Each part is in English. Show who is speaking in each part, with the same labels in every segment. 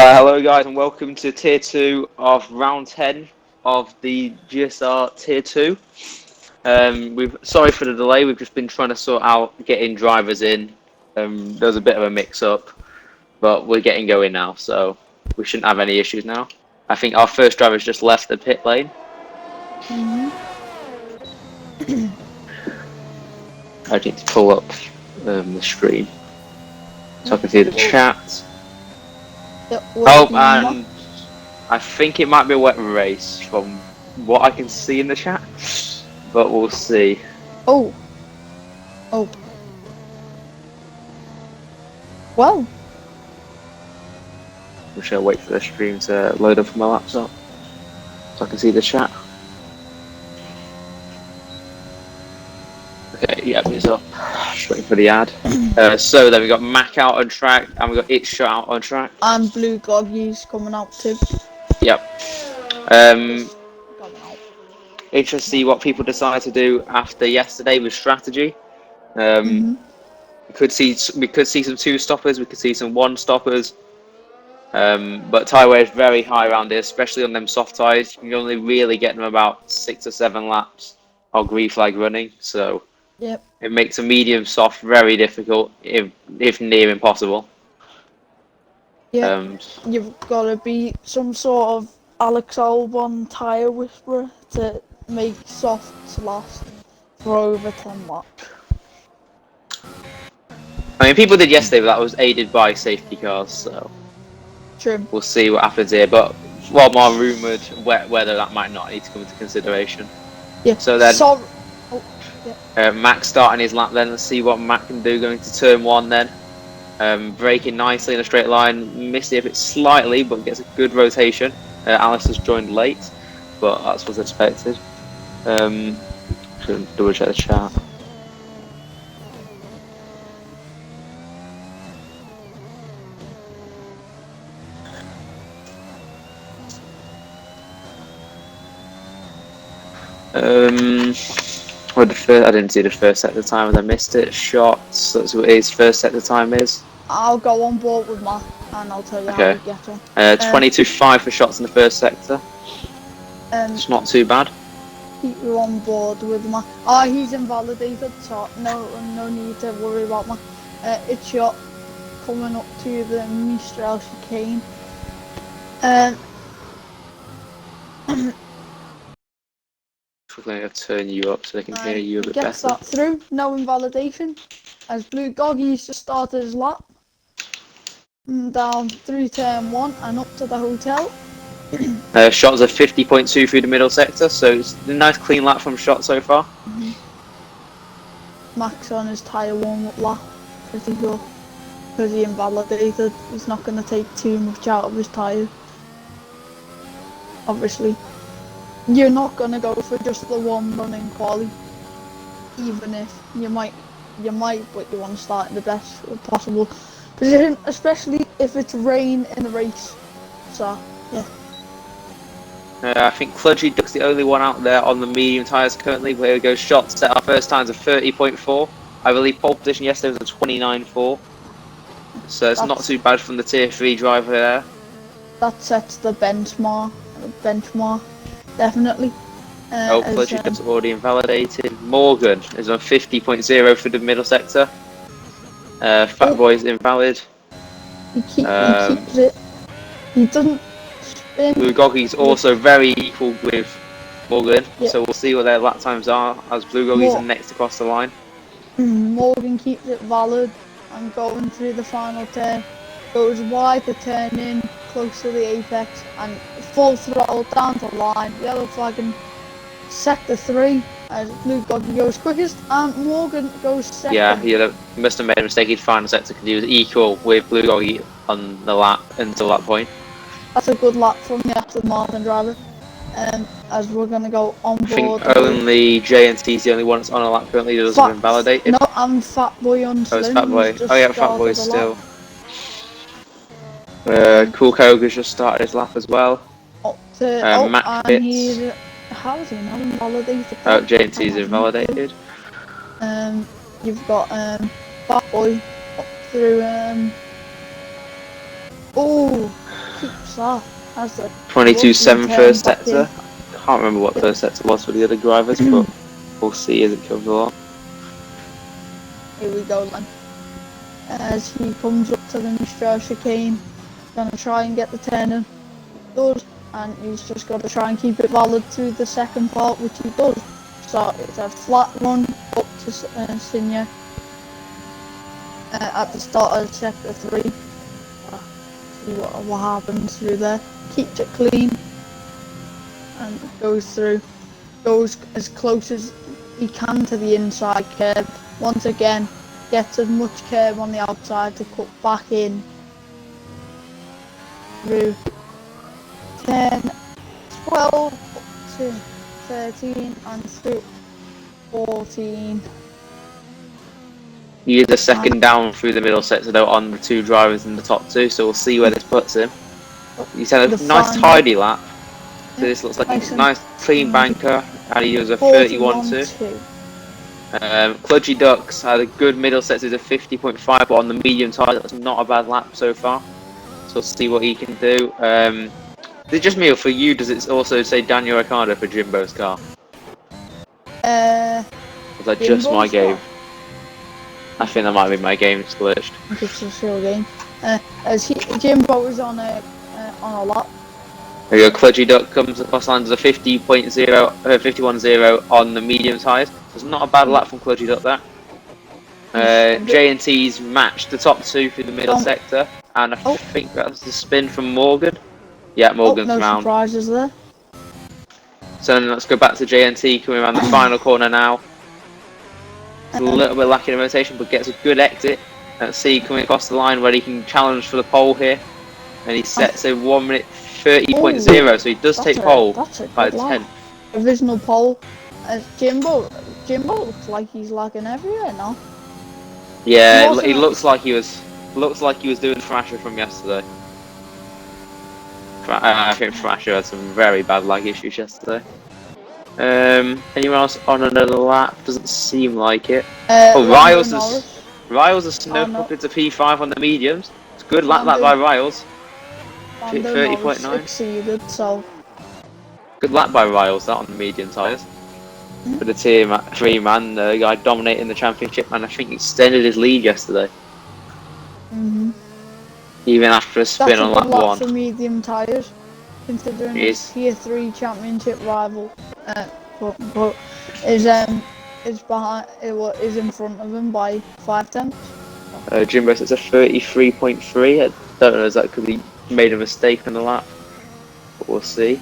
Speaker 1: Hello guys and welcome to Tier 2 of Round 10 of the GSR Tier 2. Sorry for the delay, we've just been trying to sort out getting drivers in. There was a bit of a mix-up, but we're getting going now, so we shouldn't have any issues now. I think our first driver's just left the pit lane. I need to pull up the stream so I can see the chat. Oh, and I think it might be a wet race from what I can see in the chat, but we'll see.
Speaker 2: Oh. Well.
Speaker 1: We shall wait for the stream to load up on my laptop so I can see the chat. Okay, yeah, it's up. Just waiting for the ad. So then we got Mac out on track and we got It Shot out on track.
Speaker 2: And Blue Goggies coming out too.
Speaker 1: Yep. Interesting to see what people decide to do after yesterday with strategy. We could see some two stoppers, we could see some one stoppers. But tyre wear is very high around here, especially on them soft tyres. You can only really get them about 6 or 7 laps of green flag running, so it makes a medium soft very difficult, if near impossible.
Speaker 2: You've got to be some sort of Alex Albon tyre whisperer to make softs last for over 10 laps.
Speaker 1: I mean, people did yesterday, but that was aided by safety cars, so
Speaker 2: True.
Speaker 1: We'll see what happens here. But what more rumoured, whether that might not need to come into consideration.
Speaker 2: Yeah.
Speaker 1: So then, Mac starting his lap. Then let's see what Mac can do going to turn 1. Then braking nicely in a straight line, missing it slightly, but gets a good rotation. Alice has joined late, but that's what's expected. Should double check the chat. Well, I didn't see the first set of time, and I missed it. Shots. That's what his first set of time is.
Speaker 2: I'll go on board with Matt, and I'll tell you how we get on.
Speaker 1: 22.5 for shots in the first sector. It's not too bad.
Speaker 2: Keep you on board with Matt. Oh, he's invalidated, so no need to worry about Matt. It's shot coming up to the Mistral chicane.
Speaker 1: We're going to turn you up so they can hear you a bit
Speaker 2: gets
Speaker 1: better.
Speaker 2: That through, no invalidation. As Blue Goggies just started his lap. Down through turn 1 and up to the hotel.
Speaker 1: Shots are 50.2 through the middle sector, so it's a nice clean lap from Shot so far.
Speaker 2: Max on his tyre warm-up lap, pretty good. Because he invalidated, he's not going to take too much out of his tyre. Obviously. You're not gonna go for just the one running quali, even if you might, but you want to start in the best possible position, especially if it's rain in the race. So yeah.
Speaker 1: I think Cludgy Duck's the only one out there on the medium tyres currently. Where we go, Shots set our first times of 30.4. I believe pole position yesterday was a 29.4. So it's not too bad from the Tier 3 driver there.
Speaker 2: That sets the benchmark. Definitely.
Speaker 1: Cludgy Duck's already invalidated. Morgan is on 50.0 for the middle sector. Fat Boy's invalid.
Speaker 2: He keeps it. He doesn't spin.
Speaker 1: Blue Goggies also very equal with Morgan, so we'll see what their lap times are as Blue Goggies are next across the line.
Speaker 2: Morgan keeps it valid and going through the final turn. Goes wide to turn in, close to the apex, and full throttle down the line. Yellow flagging sector 3 as Blue Goggy goes quickest, and Morgan goes second.
Speaker 1: Yeah, he must have made a mistake. His final sector because he was equal with Blue Goggy on the lap until that point.
Speaker 2: That's a good lap from the Aston Martin driver. As we're gonna go on board.
Speaker 1: I think only J&T is the only one that's on a lap currently that doesn't invalidate.
Speaker 2: No, and Fat Boy on Slim.
Speaker 1: Oh, it's Fat Boy. Oh yeah, Fat Boy still. Cool Koga's just started his lap as well. Matt Pitts.
Speaker 2: How is he not invalidated?
Speaker 1: Oh, J&T's invalidated.
Speaker 2: You've got Fat Boy up through keeps that as the
Speaker 1: 22.7
Speaker 2: turn
Speaker 1: first
Speaker 2: back in.
Speaker 1: sector. Can't remember what first sector was for the other drivers, but we'll see as it comes along.
Speaker 2: Here we go then. As he comes up to the Mistral chicane, gonna try and get the turn in. Does, and he's just got to try and keep it valid through the second part, which he does. So it's a flat run up to Senior at the start of sector 3. See what happens through there. Keeps it clean and goes through. Goes as close as he can to the inside curb. Once again, gets as much curb on the outside to cut back in through 10, 12, up to 13 and through 14.
Speaker 1: He is a second down through the middle sector though on the 2 drivers in the top 2, so we'll see where this puts him. He's had a nice tidy lap. So this looks like a nice clean banker, and he does a 31.2. Kludgy Ducks had a good middle sector, a 50.5, but on the medium tire that's not a bad lap so far. So we'll see what he can do. Is it just me, or for you does it also say Daniel Ricciardo for Jimbo's car? Is that just my game? I think that might be my game, it's glitched.
Speaker 2: It's just your game. As Jimbo is on a lap.
Speaker 1: There you go, Kludgy Duck comes across line, does a 51.0 on the medium tyres. So it's not a bad lap from Kludgy Duck there. J&T's matched the top 2 through the middle sector, and I think that's the spin from Morgan. Yeah, Morgan's
Speaker 2: no
Speaker 1: round.
Speaker 2: Surprises there.
Speaker 1: So then let's go back to J&T coming around the final corner now. It's a little bit lacking in rotation, but gets a good exit. Let's see coming across the line where he can challenge for the pole here. And he sets a 1 minute 30.0, so he does take pole by 10.
Speaker 2: Provisional pole. Jimbo looks like he's lagging everywhere now.
Speaker 1: Yeah, he looks like he was doing Thrasher from yesterday. I think Thrasher had some very bad lag issues yesterday. Anyone else on another lap? Doesn't seem like it. Riles has snuck up into P5 on the mediums. It's a good lap by Riles. 30.9.
Speaker 2: Exceeded, so
Speaker 1: good lap by Riles that on the medium tyres. For the tier 3 man, the guy dominating the championship, and I think extended his lead yesterday. Even after a spin on lap 1.
Speaker 2: For medium tyres, considering his tier 3 championship rival, but is behind, is in front of him by 5 tenths.
Speaker 1: Jimbo says a 33.3. I don't know, is that because he made a mistake on the lap? But we'll see.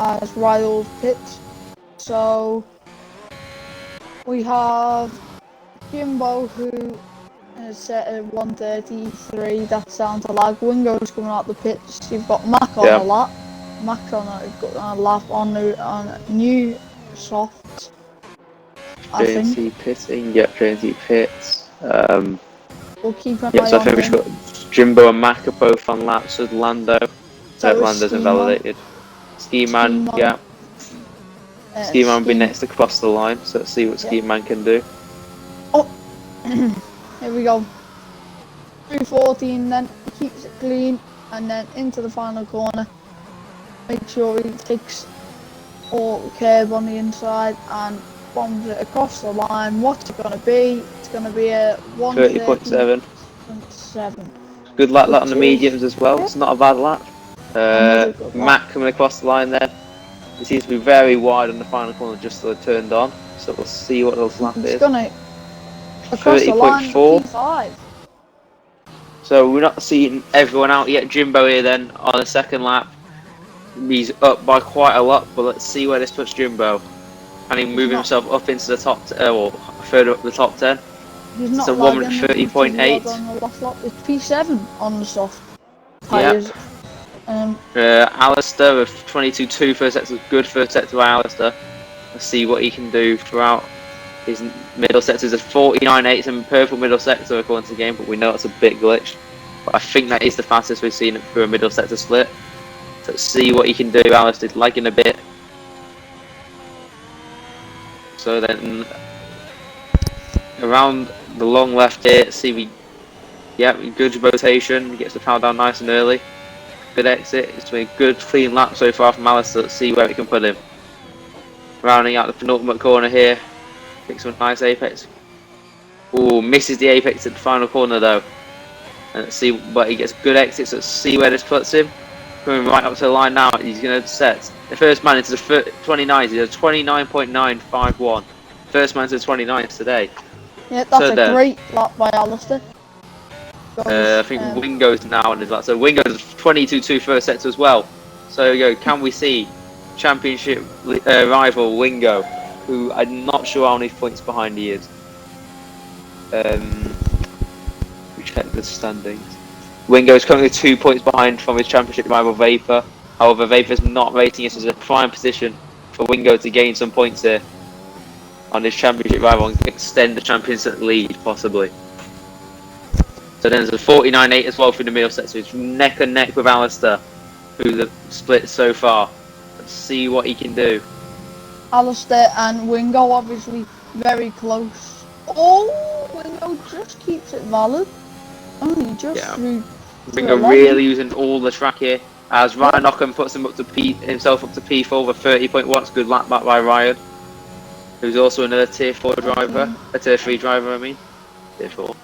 Speaker 2: As Riles pits. So we have Jimbo who is set at 133. That's down to lag. Wingo's coming out the pits. You've got Mac on a lap. Mac's on a lap on a new soft.
Speaker 1: JNC pitting. Yep, JNC pits.
Speaker 2: We'll keep an eye
Speaker 1: so I
Speaker 2: on
Speaker 1: think we've got Jimbo and Mac are both on laps with Lando. So Lando's invalidated. Ski Man, yeah. Ski Man will be next across the line, so let's see what Ski Man can do.
Speaker 2: Oh, here we go. 314, then he keeps it clean, and then into the final corner. Make sure he takes all the curb on the inside and bombs it across the line. What's it going to be? It's going to be a
Speaker 1: 30.7.
Speaker 2: 7.
Speaker 1: Good lap on the mediums as well. It's not a bad lap. Matt coming across the line there. He seems to be very wide on the final corner just so turned on. So we'll see what his lap is.
Speaker 2: 30.4.
Speaker 1: So we're not seeing everyone out yet. Jimbo here then on the second lap. He's up by quite a lot, but let's see where this puts Jimbo. Can he move himself up into the top, or further up the top 10?
Speaker 2: He's not
Speaker 1: so 1 minute 30.8.
Speaker 2: It's P7 on the soft tyres.
Speaker 1: Alistair with 22.2 first sector, good first sector by Alistair. Let's see what he can do throughout. His middle sector is a 49.8 in purple middle sector according to the game, but we know it's a bit glitched. But I think that is the fastest we've seen for a middle sector split. So let's see what he can do. Alistair's lagging a bit. So then around the long left here, see good rotation. He gets the power down nice and early. good exit. It's been a good clean lap so far from Alistair. Let's see where we can put him. Rounding out the penultimate corner here. Picks some nice apex. Ooh, misses the apex at the final corner though. And let's see, but he gets a good exit, so let's see where this puts him. Coming right up to the line now, he's going to set the first man into the 29s. He's a 29.951. First man to the 29s today.
Speaker 2: Yeah, that's a great lap by Alistair.
Speaker 1: I think Wingo's now on his lap. So Wingo's 22.2 first sector as well. So can we see championship rival Wingo, who I'm not sure how many points behind he is. We check the standings. Wingo is currently 2 points behind from his championship rival Vapor. However, Vapor's not rating this as a prime position for Wingo to gain some points here on his championship rival and extend the championship lead possibly. So then there's a 49.8 as well through the middle set, so it's neck and neck with Alistair through the split so far. Let's see what he can do.
Speaker 2: Alistair and Wingo obviously very close. Oh, Wingo just keeps it valid. Only just through
Speaker 1: Wingo really using all the track here. As Ryan Ockham puts him up to himself up to P4 with 30.1. It's a good lap back by Ryan, who's also another tier 4 driver, a tier 3 driver I mean, tier 4.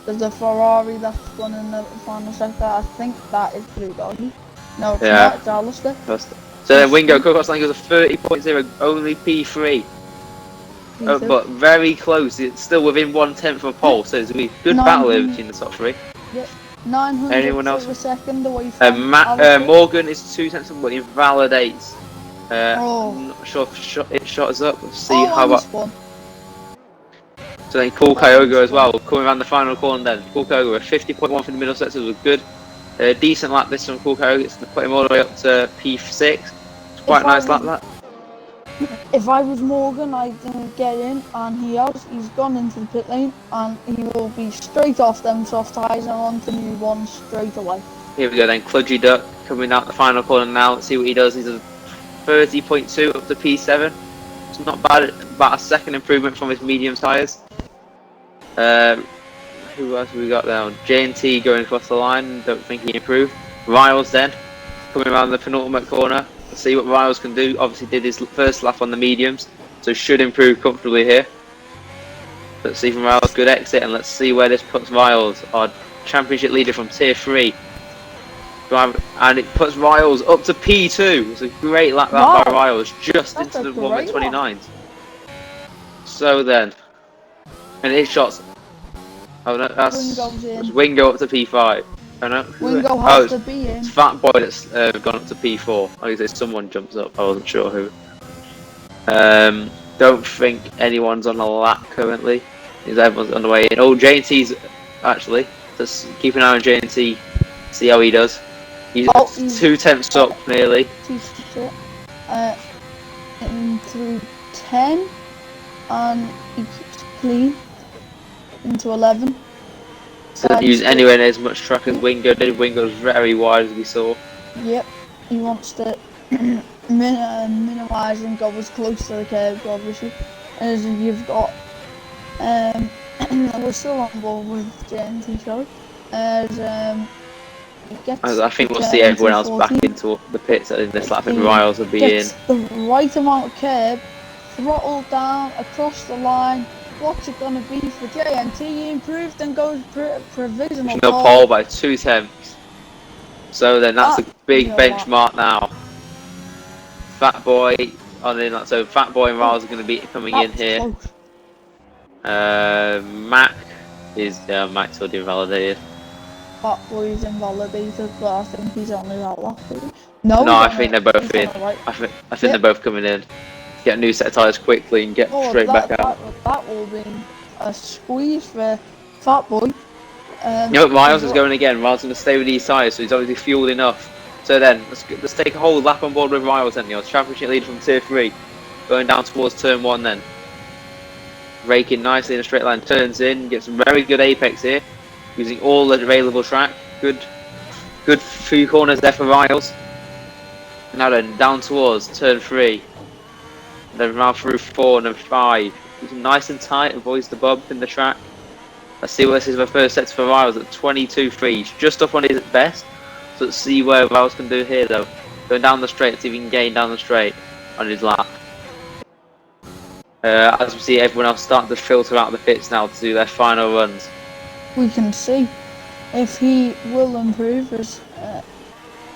Speaker 2: There's a Ferrari that's running the final sector. I think that is Blue Doggy. No, it's not. It's Alistair.
Speaker 1: So then Wingo Cookhouse Line goes a 30.0, only P3. But very close. It's still within 1/10 of a pole, so there's going to be a good battle here between the top three.
Speaker 2: Yep. 900
Speaker 1: Anyone else?
Speaker 2: of a second away from
Speaker 1: Morgan is 2/10 but invalidates. I'm not sure if it shot us up. Let's see how about. So then Cool Kyoga as well, coming around the final corner then. Cool Kyoga with 50.1 for the middle sector was good. Decent lap this from Cool Kyoga. It's put him all the way up to P6. It's quite a nice lap that.
Speaker 2: If I was Morgan, I didn't get in, and he's gone into the pit lane, and he will be straight off them soft tyres and onto new ones straight away.
Speaker 1: Here we go then, Kludgy Duck coming out the final corner now. Let's see what he does. He's a 30.2 up to P7. It's not bad, about a second improvement from his medium tyres. Who else have we got down? J&T going across the line, don't think he improved. Riles then, coming around the penultimate corner. Let's see what Riles can do. Obviously did his first lap on the mediums, so should improve comfortably here. Let's see from Riles, good exit, and let's see where this puts Riles, our championship leader from tier 3. And it puts Riles up to P2. It's a great lap by Riles, just into the 1:29s. So then, and his shots. Oh no, that's Wingo up to P5. Oh no,
Speaker 2: Wingo has to be in.
Speaker 1: It's Fat Boy that's gone up to P4. I guess someone jumps up. I wasn't sure who. Don't think anyone's on a lap currently. Everyone's on the way in. Oh, J&T's actually. Just keep an eye on J&T. See how he does. He's 2/10 up nearly.
Speaker 2: In through 10, and he keeps clean into 11.
Speaker 1: So doesn't use anywhere near as much track as Wingo did. Wingo's very wide as we saw.
Speaker 2: Yep, he wants to minimise and go as close to the curb, obviously. As you've got, we're still on board with JNT, sorry.
Speaker 1: I think we'll see everyone else back into the pits in this lap. I think Riles will be in.
Speaker 2: The right amount of curb, throttle down across the line. What's it gonna be for JNT? He improved and goes provisional
Speaker 1: pole by 2/10. So then that's a big benchmark now. Fat Boy on in, so Fat Boy and Riles are going to be coming in here. Mac is Mac's already invalidated.
Speaker 2: Fat Boy is invalidated, but I think he's only that lap.
Speaker 1: No, I think they're both in. I think they're both coming in. Get a new set of tyres quickly and get straight back out.
Speaker 2: That will be a squeeze for Fat Boy.
Speaker 1: Riles is going again. Riles is going to stay with these tyres, so he's obviously fueled enough. So then, let's take a whole lap on board with Riles then, championship leader from tier 3. Going down towards turn 1 then. Raking nicely in a straight line, turns in, gets some very good apex here. Using all the available track. Good few corners there for Riles. Now then, down towards turn 3. Then round through 4 and then 5. He's nice and tight, avoids the bump in the track. Let's see what this is for first sector for Riles at 22.3. He's just up on his best. So let's see where Riles can do here though. Going down the straight, see if he can gain down the straight on his lap. As we see everyone else starting to filter out the pits now to do their final runs.
Speaker 2: We can see if he will improve as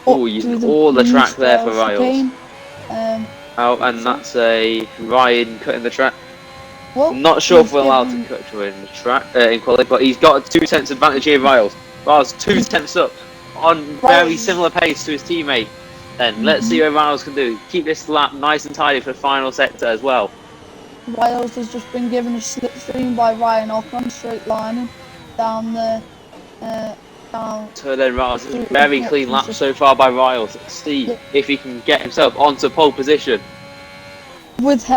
Speaker 1: oh, using all the track there for Riles. And that's a Ryan cutting the track.
Speaker 2: Well,
Speaker 1: I'm not sure if we're allowed to cut in the track in quality, but he's got a 2 tenths advantage here, Riles. Riles 2 tenths up on very similar pace to his teammate. Then let's see what Riles can do. Keep this lap nice and tidy for the final sector as well.
Speaker 2: Riles has just been given a slipstream by Ryan Ocon, straight lining down the down.
Speaker 1: So then Riles, very clean lap so far by Riles. Let's see if he can get himself onto pole position.
Speaker 2: With he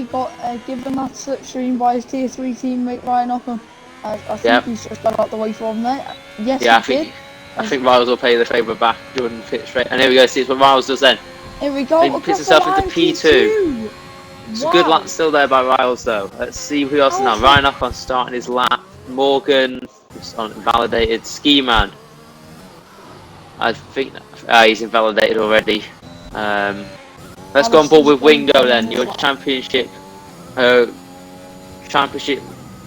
Speaker 2: got given that slipstream by his tier 3 teammate Ryan Ocon. I think he's just got out the way from there. Yes,
Speaker 1: I think Riles will pay the favour back during the pit straight. And here we go, see what Riles does then.
Speaker 2: Here we go.
Speaker 1: He puts himself into P2. It's a good lap still there by Riles though. Let's see who else now. Ryan Ocon starting his lap. Morgan on invalidated. Ski Man. I think he's invalidated already. Let's go on board with Wingo then. Your championship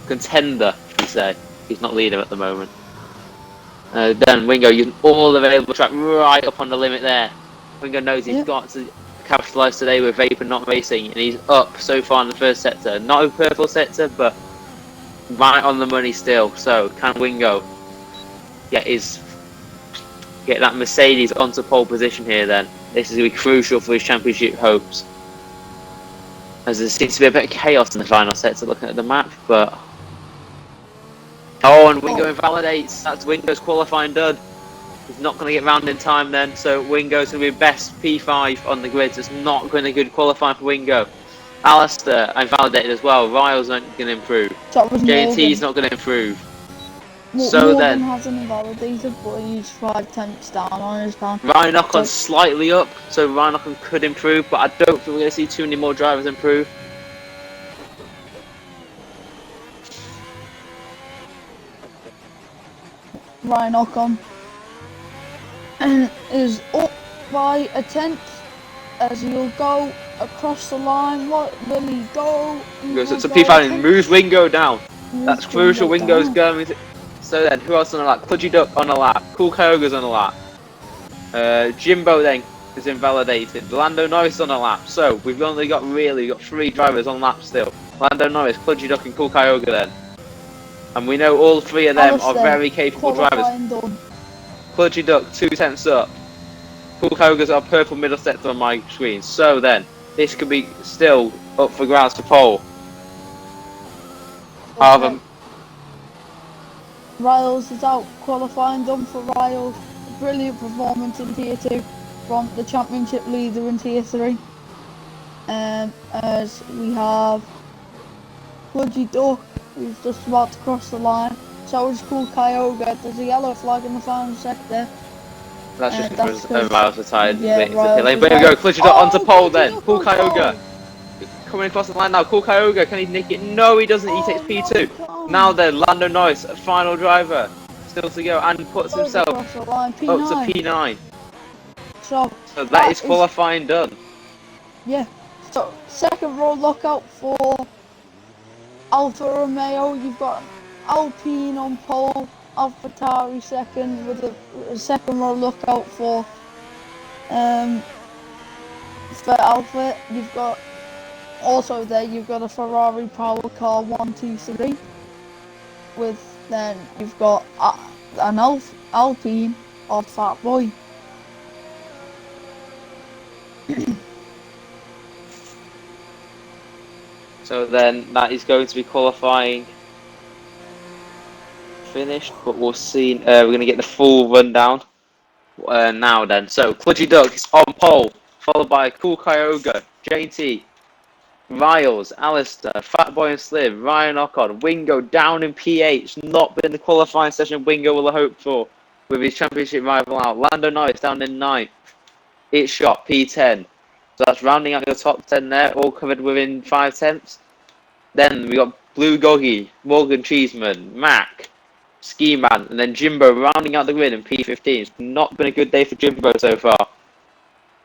Speaker 1: contender, you say. He's not leader at the moment. Then Wingo using all the available track right up on the limit there. Wingo knows he's got to capitalise today with Vapor not racing, and he's up so far in the first sector. Not a purple sector, but right on the money still. So can Wingo get that Mercedes onto pole position here then? This is going to be crucial for his championship hopes. As there seems to be a bit of chaos in the final sector looking at the map, but... Oh, and Wingo invalidates. That's Wingo's qualifying done. He's not going to get round in time then, so Wingo's going to be best P5 on the grid. So it's not going to be good qualifying for Wingo. Alistair invalidated as well. Riles not going to improve. JT's not going to improve. So
Speaker 2: Morgan
Speaker 1: then
Speaker 2: hasn't invalidated, but he's 5 tenths down on his time.
Speaker 1: Ryan Ocon slightly up, so Ryan Ocon could improve, but I don't think we're going to see too many more drivers improve.
Speaker 2: Ryan Ocon is up by a tenth as he'll go across the line. What will he go?
Speaker 1: It's a P5 and moves Wingo down. That's crucial. Wingo's going. So then, who else on the lap? Kludgy Duck on the lap. Cool Kyoga's on the lap. Jimbo then is invalidated. Lando Norris on the lap. So we've only got 3 drivers on lap still. Lando Norris, Kludgy Duck and Cool Kyoga then. And we know all 3 of them are very capable drivers. Kludgy Duck 2 tenths up. Cool Kyoga's our purple middle sector on my screen. So then, this could be still up for grabs for pole. However,
Speaker 2: Riles is out qualifying, done for Riles. Brilliant performance in tier 2 from the championship leader in tier 3. As we have Kludgy Duck, who's just about to cross the line. So is Cool Kyoga. There's a yellow flag in the final sector.
Speaker 1: That's just because Riles retired.
Speaker 2: Yeah,
Speaker 1: but here we go, Kludgy Duck onto pole then. Cool Kyoga coming across the line now. Cool Kyoga, can he nick it? No, he doesn't. He takes P2. Now then, Lando Norris, final driver, still to go, and puts himself up to P9.
Speaker 2: So
Speaker 1: that is qualifying done.
Speaker 2: Yeah. So second row lookout for Alfa Romeo. You've got Alpine on pole, AlphaTauri second, with a second row lookout for Alfa. You've got also there. You've got a Ferrari Power Car 1, 2, 3. With then you've got an Alpine of Fat Boy.
Speaker 1: So then that is going to be qualifying finished, but we'll see. We're going to get the full rundown now then. So Kludgy Duck is on pole, followed by Cool Kyoga, JT, Riles, Alistair, Fatboy and Slim, Ryan Ocon, Wingo down in P8. Not been the qualifying session Wingo will have hoped for with his championship rival out. Lando Norris down in 9th. It's shot P10. So that's rounding out your top 10 there, all covered within 5 tenths. Then we got Blue Goggy, Morgan Cheeseman, Mac, Ski Man, and then Jimbo rounding out the grid in P15. It's not been a good day for Jimbo so far.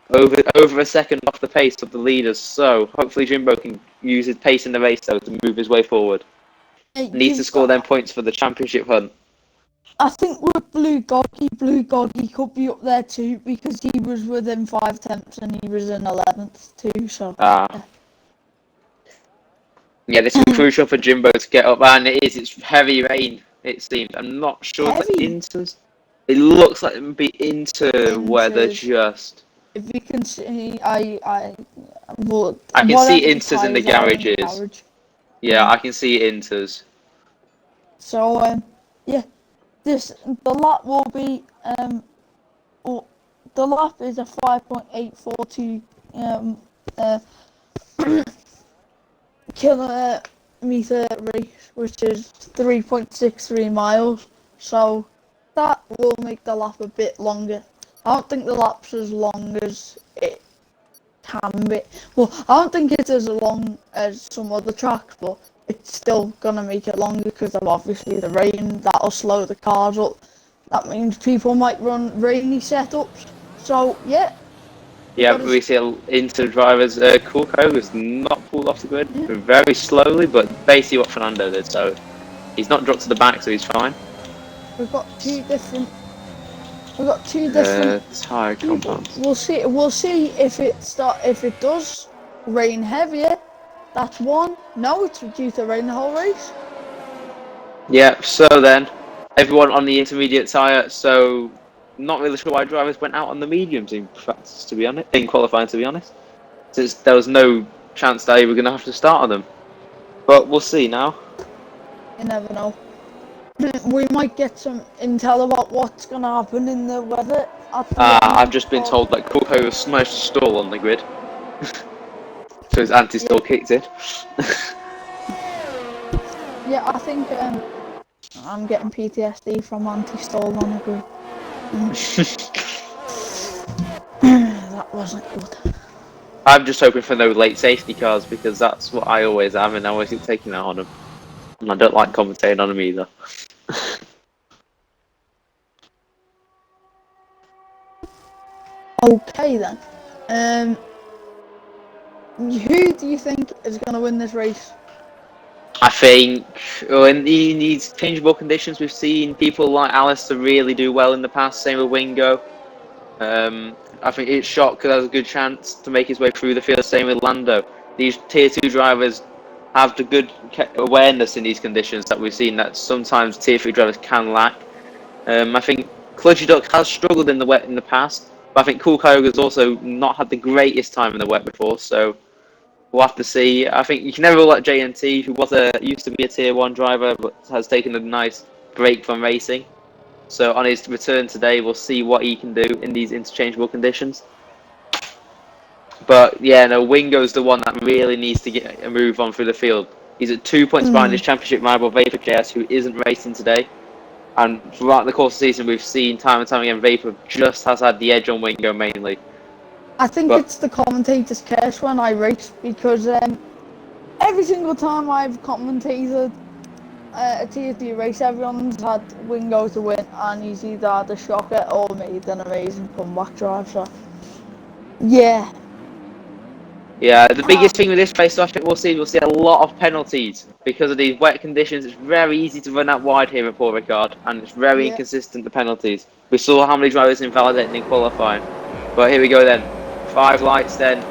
Speaker 1: Over a second off the pace of the leaders, so hopefully Jimbo can use his pace in the race though to move his way forward. Needs to score them points for the championship hunt.
Speaker 2: I think with Blue Goggy could be up there too because he was within 5 tenths and he was in 11th too. So
Speaker 1: yeah, this is crucial for Jimbo to get up, and it is. It's heavy rain. It seems. I'm not sure if the Inters. It looks like it would be Inter weather just.
Speaker 2: If you can see, I
Speaker 1: can see Inters in the garages. Yeah, I can see Inters.
Speaker 2: So yeah, the lap will be the lap is a 5.842 kilometer race, which is 3.63 miles. So that will make the lap a bit longer. I don't think the lap's as long as it can be. Well, I don't think it's as long as some other tracks, but it's still gonna make it longer because of obviously the rain. That'll slow the cars up. That means people might run rainy setups. So yeah.
Speaker 1: Yeah, we see Inter drivers. Coolco has not pulled off the grid very slowly, but basically what Fernando did. So he's not dropped to the back, so he's fine.
Speaker 2: We've got two different
Speaker 1: tyre compounds.
Speaker 2: We'll see if it does rain heavier. That's one. No, it's due to rain the whole race.
Speaker 1: Yeah. So then, everyone on the intermediate tyre. So not really sure why drivers went out on the mediums in practice, to be honest, in qualifying, to be honest, since there was no chance that you were going to have to start on them. But we'll see now.
Speaker 2: You never know. We might get some intel about what's going to happen in the weather.
Speaker 1: I've just been told that Coolco has smashed a stall on the grid. So his anti-stall kicked in.
Speaker 2: Yeah, I think I'm getting PTSD from anti-stall on the grid. That wasn't good.
Speaker 1: I'm just hoping for no late safety cars because that's what I always am, and I always keep taking that on them. And I don't like commentating on them either.
Speaker 2: Okay then. Who do you think is going to win this race?
Speaker 1: I think in these changeable conditions, we've seen people like Alistair really do well in the past. Same with Wingo. I think it's Shock has a good chance to make his way through the field. Same with Lando. These tier 2 drivers have the good awareness in these conditions that we've seen that sometimes tier 3 drivers can lack. I think Cludgy Duck has struggled in the wet in the past, but I think Cool Koga's also not had the greatest time in the wet before, so we'll have to see. I think you can never rule out JNT, who used to be a tier 1 driver, but has taken a nice break from racing. So on his return today, we'll see what he can do in these interchangeable conditions. But yeah, no, Wingo's the one that really needs to get a move on through the field. He's at 2 points behind his championship rival Vapor JS, who isn't racing today. And throughout the course of the season, we've seen time and time again Vapor just has had the edge on Wingo mainly.
Speaker 2: I think it's the commentator's curse when I race because every single time I've commentated a tier 3 race, everyone's had Wingo to win, and he's either had a shocker or made an amazing comeback drive. So yeah.
Speaker 1: Yeah, the biggest thing with this race, I think we'll see a lot of penalties because of these wet conditions. It's very easy to run out wide here at Paul Ricard, and it's very inconsistent, the penalties. We saw how many drivers invalidating in qualifying. But here we go then. 5 lights then.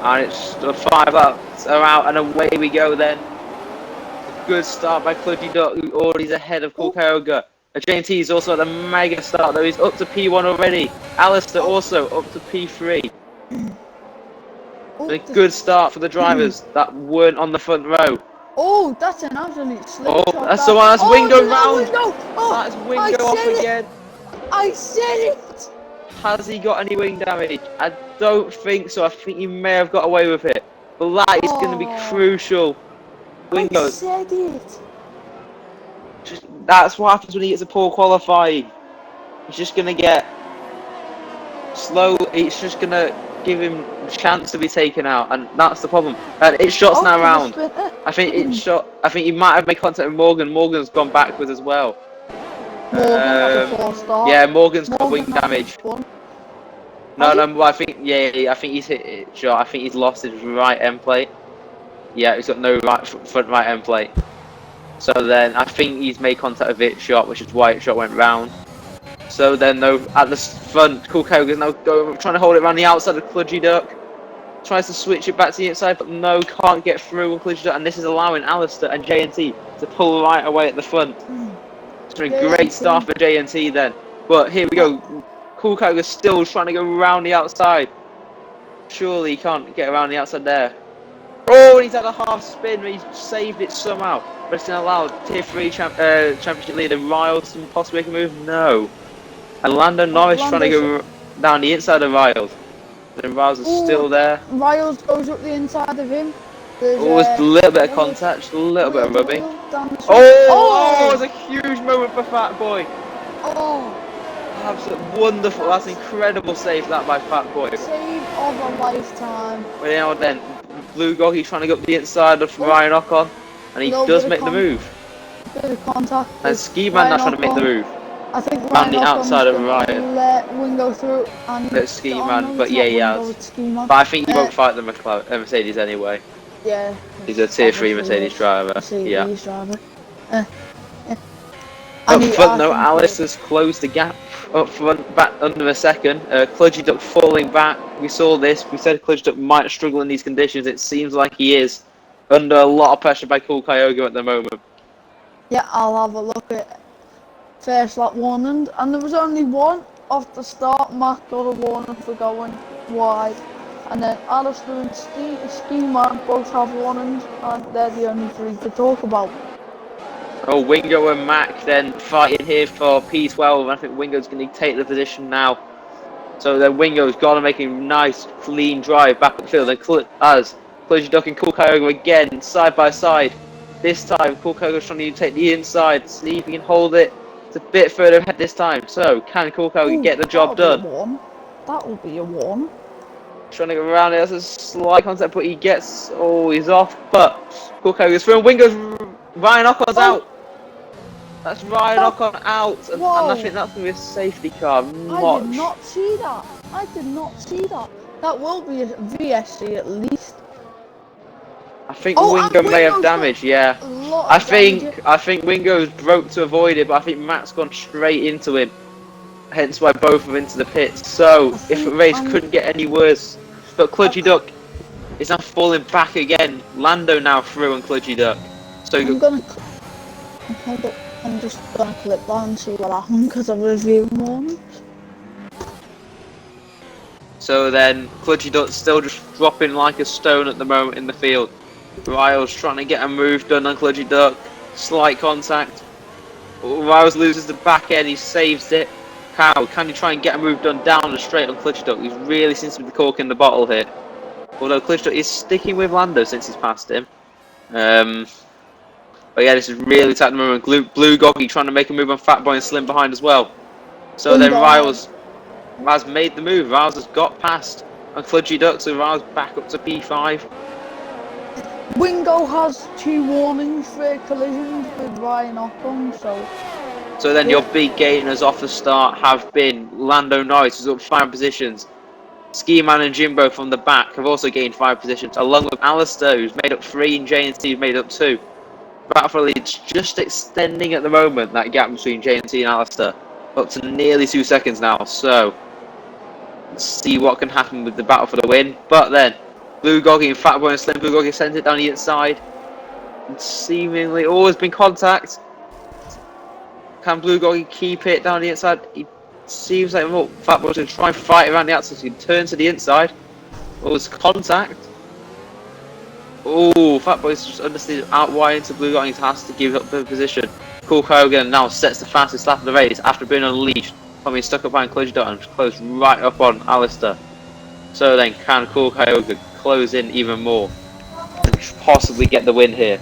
Speaker 1: And it's the 5 laps are out, and away we go then. A good start by Cludgy Duck, who already is ahead of Kulkaoga. JNT is also at a mega start, though. He's up to P1 already. Alistair also up to P3. A good start for the drivers that weren't on the front row.
Speaker 2: Oh, that's an absolute slip.
Speaker 1: Oh, that's the one. That's Wingo round.
Speaker 2: Oh,
Speaker 1: that's Wingo off again.
Speaker 2: I said it.
Speaker 1: Has he got any wing damage? I don't think so. I think he may have got away with it. But that is going to be crucial. Wingo.
Speaker 2: I said it.
Speaker 1: That's what happens when he gets a poor qualifying. He's just going to get slow. It's just going to give him a chance to be taken out, and that's the problem. And it's shots now round. I think it's shot. I think he might have made contact with Morgan. Morgan's gone backwards as well.
Speaker 2: Morgan has a 4-star.
Speaker 1: Yeah, Morgan's got wing damage. No,
Speaker 2: Has
Speaker 1: I think I think he's hit it shot. I think he's lost his right end plate. Yeah, he's got no front right end plate. So then I think he's made contact with it shot, which is why it shot went round. So then though at the front, Cool Hogan's now trying to hold it around the outside of Kludgy Duck. Tries to switch it back to the inside, but no, can't get through on Kludgy Duck, and this is allowing Alistair and JNT to pull right away at the front. It's been a great start for JNT then. But here we go. Cool Hogan's still trying to go around the outside. Surely he can't get around the outside there. Oh, and he's had a half spin, but he's saved it somehow. But it's going to allow Tier 3 championship leader Riles to possibly make a move? No. And Lando Norris trying to go down the inside of Riles. And Riles is still there.
Speaker 2: Riles goes up the inside of him.
Speaker 1: There's a little bit of contact, a little bit of rubbing. Oh, it was a huge moment for Fat Boy.
Speaker 2: Oh.
Speaker 1: Absolutely wonderful. That's an incredible save that by Fat Boy.
Speaker 2: Save of a lifetime.
Speaker 1: Well, now then, Blue Goggy trying to go up the inside of Ryan Ocon, and he does make the move.
Speaker 2: Bit of contact.
Speaker 1: And Ski Man now trying to make the move.
Speaker 2: I think
Speaker 1: Ryan the outside of Ryan.
Speaker 2: Let Wingo through and
Speaker 1: let Ski Man, but yeah, he has. But I think he won't fight the Mercedes anyway.
Speaker 2: Yeah.
Speaker 1: He's a Tier 3 Mercedes driver. Yeah.
Speaker 2: Driver.
Speaker 1: Up front though, Alice has closed the gap up front, back under a second. Kludgy Duck falling back. We saw this. We said Kludgy Duck might struggle in these conditions. It seems like he is under a lot of pressure by Cool Kyogo at the moment.
Speaker 2: Yeah, I'll have a look at first lap warning, and there was only one off the start. Matt got a warning for going wide, and then Alistair and Ski Man both have warnings, and they're the only three to talk about.
Speaker 1: Oh, Wingo and Mac then fighting here for P12. I think Wingo's going to take the position now. So then Wingo's got to make a nice, clean drive back up the field. And as Kludgy Duck and Cool Kyogo again, side by side. This time, Cool Kyogo's trying to take the inside, see if he can hold it. It's a bit further ahead this time. So, can Cool Kyogo get the job done?
Speaker 2: That will be a 1.
Speaker 1: Trying to go around it, that's a slight contact, but he gets, he's off. But Cool Kyogo's through, Wingo's, Ryan Ocon's out. That's Ryan Ocon out, and I think that's going to be a safety car.
Speaker 2: I did not see that. I did not see that. That will be a VSC at least.
Speaker 1: I think Wingo may have damage. Yeah. I think Wingo's broke to avoid it, but I think Matt's gone straight into him. Hence why both are into the pits. So if the race couldn't get any worse, but Kludgy Duck is now falling back again. Lando now through on Kludgy Duck. So
Speaker 2: I'm just gonna clip that and see what happened because I'm reviewing one.
Speaker 1: So then Kludgy Duck's still just dropping like a stone at the moment in the field. Riles trying to get a move done on Kludgy Duck. Slight contact. Riles loses the back end, he saves it. How can he try and get a move done down and straight on Kludgy Duck? He really seems to be the cork in the bottle here. Although Kludgy Duck is sticking with Lando since he's passed him. But yeah, this is really tight at the moment. Blue Goggy trying to make a move on Fat Boy and Slim behind as well. So then Riles has made the move. Riles has got past on Kludgy Duck, so Riles back up to P5.
Speaker 2: Wingo has 2 warnings for collisions with Ryan Ocon,
Speaker 1: So then your big gainers off the start have been Lando Norris, who's up 5 positions. Ski Man and Jimbo from the back have also gained 5 positions, along with Alistair, who's made up 3, and JNT, who's made up 2. Battlefield is just extending at the moment, that gap between JNT and Alistair, up to nearly 2 seconds now. So, let's see what can happen with the battle for the win. But then, Blue Goggy and Fat Boy and Slim Blue Goggy sent it down the inside. And seemingly always been contact. Can Blue Goggy keep it down the inside? He seems like Fat Boy's going to try and fight around the outside, so he turns to the inside. It's contact. Oh, Fat Boy's just understood out wide into Blue Goggy, has to give up the position. Cool Hogan now sets the fastest lap of the race after being unleashed from being stuck up behind Kludgy Duck and closed right up on Alistair. So then, can Cool Hogan close in even more and possibly get the win here?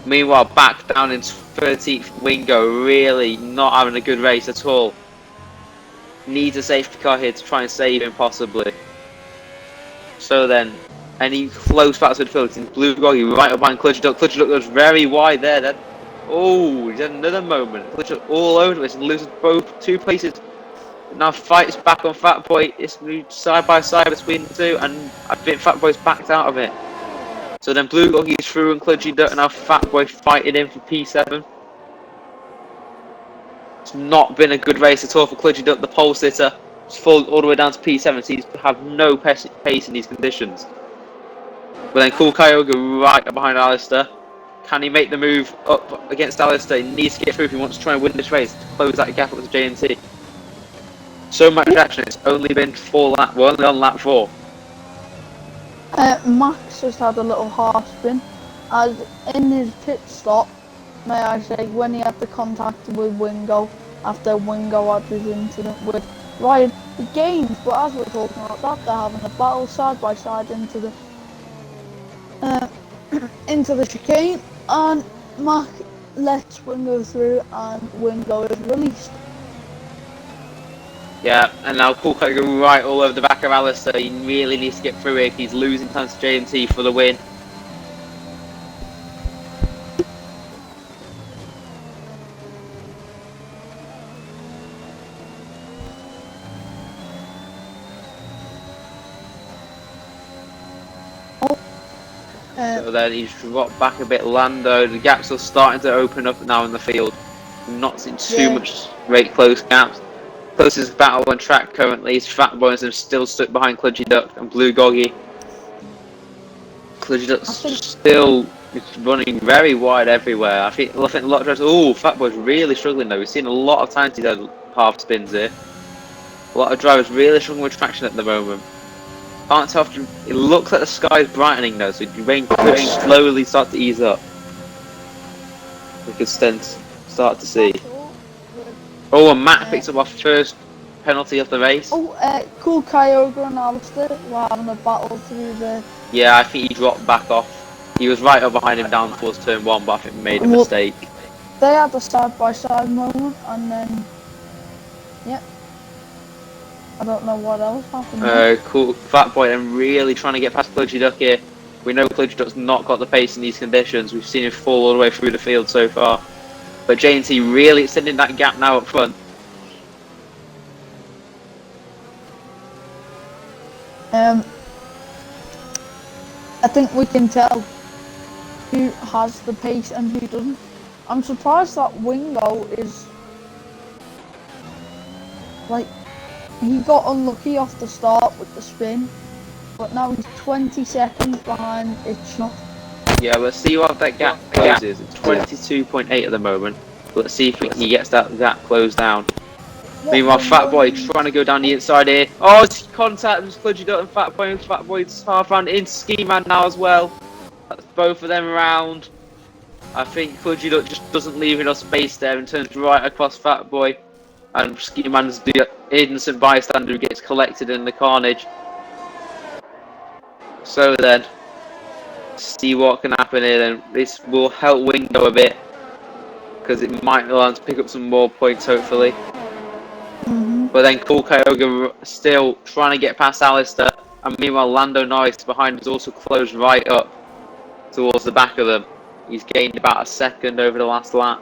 Speaker 1: Meanwhile, back down in 13th, Wingo really not having a good race at all. needs a safety car here to try and save him possibly. So then, any close back to the field, it's Blue Goggy right up behind Clutchy Duck. Clutchy Duck goes very wide there then. Oh, he's had another moment. Clutchy Duck all over this and loses both 2 places. Now fights back on Fat Boy. It's moved side by side between the two, and I think Fat Boy's backed out of it. So then Blue Goggy is through and Clutchy Duck, and now Fat Boy fighting in for P7. It's not been a good race at all for Clutchy Duck. The pole sitter has fallen all the way down to P7. Seems to have no pace in these conditions. But then Cool Kyogre right up behind Alistair. Can he make the move up against Alistair? He needs to get through if he wants to try and win this race to close that gap up to JNT. So much action. It's only been 4 laps. We're only on lap 4.
Speaker 2: Max just had a little half spin, as in his pit stop, may I say, when he had the contact with Wingo after Wingo had his incident with Ryan. He gained, but as we're talking about that, they're having a battle side by side into the chicane, and Mac lets Wingo through, and Wingo is released.
Speaker 1: Yeah, and now Cool Kyogre right all over the back of Alistair. He really needs to get through here if he's losing time to JNT for the win. So then he's dropped back a bit. Lando, the gaps are starting to open up now in the field. I'm not seeing too much great close gaps. Closest battle on track currently is Fat Boy, and still stuck behind Clutchy Duck and Blue Goggy. Clutchy Duck's still running very wide everywhere. I think a lot of drivers. Oh, Fat Boy's really struggling though. We've seen a lot of times he's had half spins here. A lot of drivers really struggling with traction at the moment. Can't tell if it looks like the sky is brightening though, so the rain could slowly start to ease up. We could start to see. Oh, and Matt picks up our first penalty of the race.
Speaker 2: Oh, Cool Kyogre and Alistair were having a battle through the...
Speaker 1: Yeah, I think he dropped back off. He was right up behind him down towards turn 1, but I think he made a mistake.
Speaker 2: They had a side-by-side moment, and then... Yep. I don't know what else happened.
Speaker 1: Cool. Fat Boy then really trying to get past Clutchy Duck here. We know Clutchy Duck's not got the pace in these conditions. We've seen him fall all the way through the field so far. But JNT really extending that gap now up front.
Speaker 2: I think we can tell who has the pace and who doesn't. I'm surprised that Wingo is... Like, he got unlucky off the start with the spin, but now he's 20 seconds behind Itchnock.
Speaker 1: Yeah, let's see what that gap closes. It's 22.8 at the moment. Let's see if he gets that gap closed down. Meanwhile, Fat Boy trying to go down the inside here. Oh, it's contact with Clutchy Duck and Fat Boy. Fat Boy's half round into Ski Man now as well. That's both of them around. I think Clutchy Duck just doesn't leave enough space there and turns right across Fat Boy. And Ski Man's the innocent bystander who gets collected in the carnage. So then, see what can happen here then. This will help Wingo a bit, because it might allow him to pick up some more points hopefully. But then Cool Kyogre still trying to get past Alistair, and meanwhile Lando Norris behind is also closed right up towards the back of them. He's gained about a second over the last lap.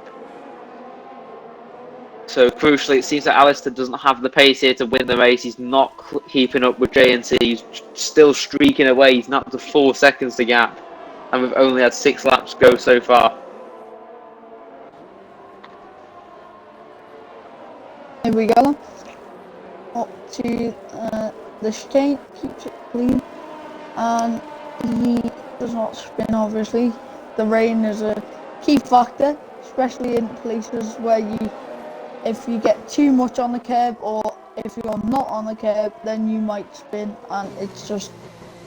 Speaker 1: So crucially, it seems that Alistair doesn't have the pace here to win the race. He's not keeping up with JNT. He's still streaking away. He's not up to 4 seconds to gap, and we've only had 6 laps go so far.
Speaker 2: Here we go. Up to the chicane, keeps it clean, and he does not spin obviously. The rain is a key factor, especially in places where if you get too much on the curb, or if you're not on the curb, then you might spin, and it's just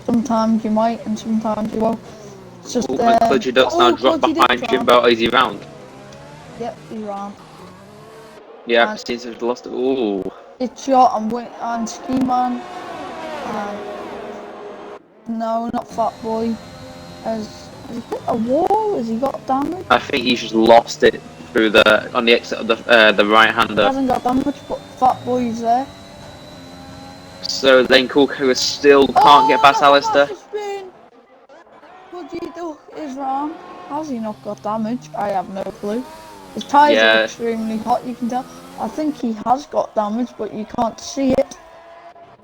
Speaker 2: sometimes you might and sometimes you won't. It's just
Speaker 1: Clutchy Duck's now dropped behind Jimbo. Is he round?
Speaker 2: Yep, he's round.
Speaker 1: Yeah, it seems to have lost it. Ooh.
Speaker 2: It's shot and Ski Man. No, not Fat Boy. Has he hit a wall? Has he got damage?
Speaker 1: I think he's just lost it through on the exit of the right hander.
Speaker 2: He hasn't got damage, but Fat Boy's there.
Speaker 1: So then Coolco still can't get past Alistair.
Speaker 2: Pudgy Duck is wrong. How's he not got damage? I have no clue. His tyres are extremely hot, you can tell. I think he has got damage, but you can't see it.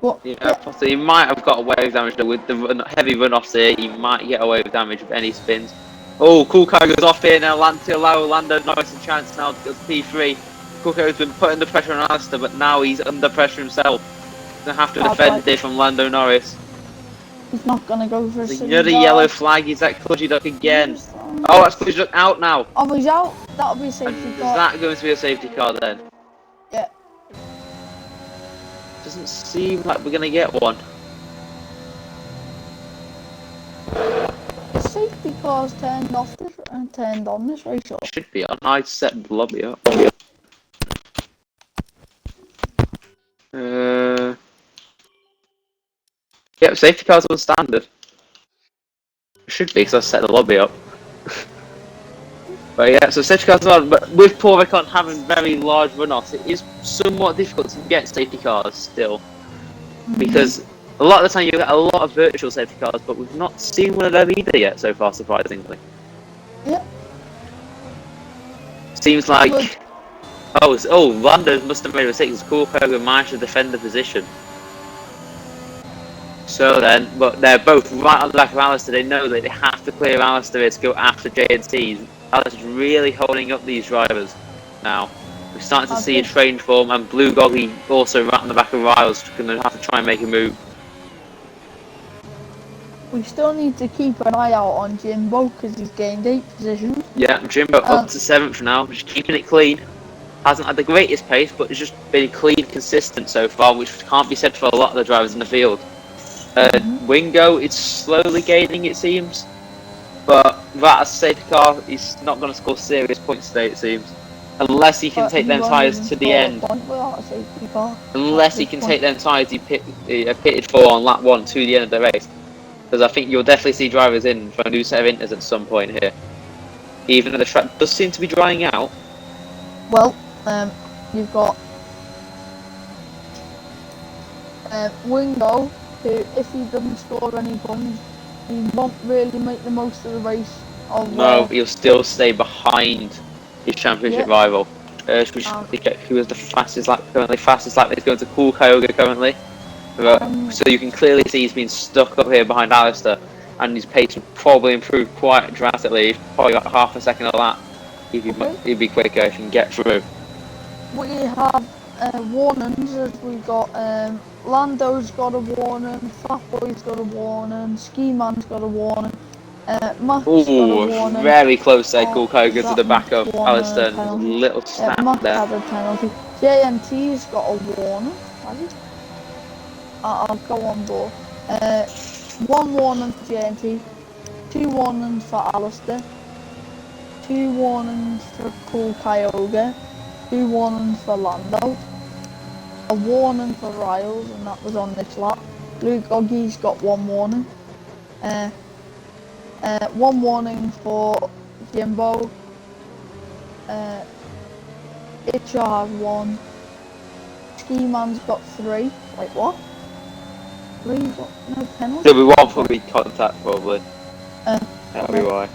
Speaker 2: But,
Speaker 1: yeah, possibly. He might have got away with damage though. With the heavy runoffs here, he might get away with damage with any spins. Oh, Coolco goes off here now. To allow Lando Norris a chance now to go to P3. Coolco's been putting the pressure on Alistair, but now he's under pressure himself. He's going to have to defend it from Lando Norris.
Speaker 2: He's not going to go for a safety
Speaker 1: Another yellow flag. Is that Pudgy Duck again? Oh, that's Pudgy Duck out now.
Speaker 2: Oh, he's out. That'll be a safety car.
Speaker 1: Is that going to be a safety car then?
Speaker 2: Yeah.
Speaker 1: Doesn't seem like we're going to get one.
Speaker 2: The safety car's turned off this and turned on this race.
Speaker 1: Should be on. I set the lobby up. Yeah, safety cars on standard. Should be, because I set the lobby up. But yeah, so safety cars are on, but with Paul Ricard having very large runoffs, it is somewhat difficult to get safety cars still. Because a lot of the time you get a lot of virtual safety cars, but we've not seen one of them either yet so far, surprisingly.
Speaker 2: Yep.
Speaker 1: Seems like... Oh, Lando must have made a mistake, because Coolco managed to defend the position. So then, but they're both right on the back of Alistair. They know that they have to clear Alistair to go after JNT. Alistair's really holding up these drivers now. We're starting to see a change form, and Blue Goggy also right on the back of Riles, going to have to try and make a move.
Speaker 2: We still need to keep an eye out on Jimbo because he's gained 8 positions.
Speaker 1: Yeah, Jimbo up to 7th now, just keeping it clean. Hasn't had the greatest pace, but it's just been clean, consistent so far, which can't be said for a lot of the drivers in the field. Wingo is slowly gaining, it seems, but that safety car is not going to score serious points today, it seems, unless he can take them tyres to the end. Unless he can take them tyres he pitted for on lap 1 to the end of the race, because I think you'll definitely see drivers in for a new set of inters at some point here, even though the track does seem to be drying out.
Speaker 2: Well, you've got Wingo, who, if he doesn't score any points, he won't really make the most of the race.
Speaker 1: No, he'll still stay behind his championship rival. Who was the fastest lap currently? Fastest lap is going to Cool Kyoga currently. So you can clearly see he's been stuck up here behind Alistair, and his pace will probably improve quite drastically. He's probably got half a second a lap. He'd be quicker if he can get through. We
Speaker 2: have warnings, as we've got Lando's got a warning, Fatboy's got a warning, Ski Man's got a warning, Matt's got a warning.
Speaker 1: Very close there, Cool Koga to the back of Alistair. Little snap
Speaker 2: Matt
Speaker 1: there.
Speaker 2: had a penalty. JNT's got a warning, has he? I'll go on board. 1 warning for JNT, 2 warnings for Alistair, 2 warnings for Cool Kyoga, 2 warnings for Lando, a warning for Riles, and that was on this lap. Blue Goggy's got 1 warning. 1 warning for Jimbo. Itcher has 1. Ski Man's got 3. Wait, what? 3? What? No penalty?
Speaker 1: There'll be 1 for contact, probably. That'll be why.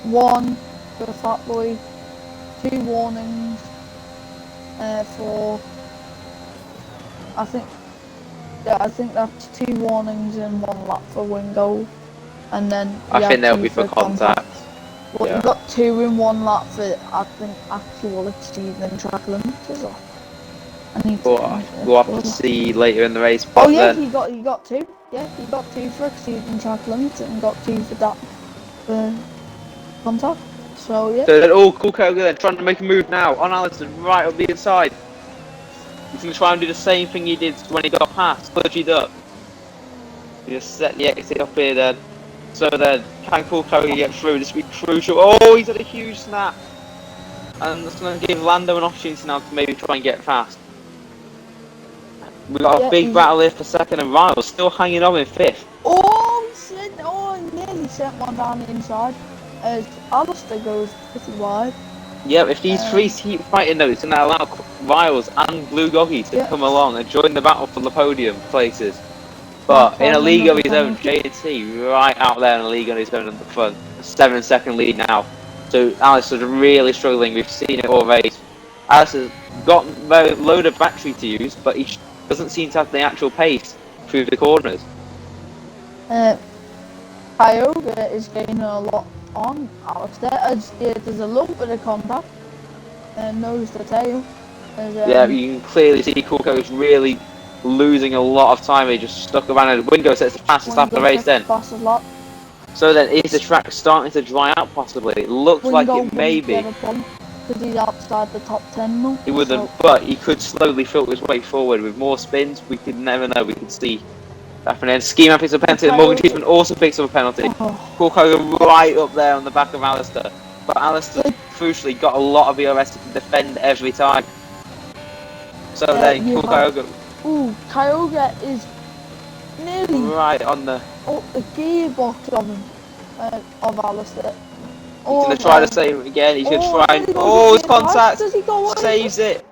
Speaker 2: 1 for Fatboy. 2 warnings. For I think that's 2 warnings in 1 lap for Wingo, and then
Speaker 1: I think they'll be for contact.
Speaker 2: Well, you got 2 in 1 lap for actual exceeding track limits as well.
Speaker 1: We'll have to see later in the race.
Speaker 2: Oh yeah, he got 2. Yeah, he got 2 for exceeding track limits and got 2 for that for contact. So yeah.
Speaker 1: So then, Cool Koga then trying to make a move now on Alistair right up the inside. He's going to try and do the same thing he did when he got past, Pudgy Duck. He just set the exit up here then. So then, can Cool Koga get through? This will be crucial. Oh, he's had a huge snap. And that's going to give Lando an opportunity now to maybe try and get fast. We've got a big battle here for 2nd, and Riles still hanging on in 5th.
Speaker 2: He nearly sent one down the inside as Alistair goes pretty wide.
Speaker 1: Yeah, if these three keep fighting though, it's going to allow Riles and Blue Goggy to come along and join the battle for the podium places. But in a league of his own, J&T right out there in a league on his own at the front. A 7-second lead now. So Alistair's really struggling. We've seen it all race. Alistair's got a load of battery to use, but he doesn't seem to have the actual pace through the corners.
Speaker 2: Kyogre is gaining a lot on Alistair as there's a little bit of contact and nose to tail.
Speaker 1: Yeah, you can clearly see Coolco is really losing a lot of time. He just stuck around, and Wingo sets the fastest lap of the race then. So then, is the track starting to dry out possibly? It looks like it may be.
Speaker 2: Because he's outside the top 10 now.
Speaker 1: He wouldn't, but he could slowly filter his way forward with more spins. We could never know. We could see happening. Ski Man picks up a penalty, and Morgan Cheeseman also picks up a penalty. Coolco right up there on the back of Alistair. But Alistair, crucially, got a lot of ERS to defend every time. So then, Kyogre.
Speaker 2: Ooh, Kyogre is nearly
Speaker 1: right on the
Speaker 2: gearbox of him, of Alistair.
Speaker 1: He's going to try to save it again. He's going to try and. Oh, his contact! Saves it!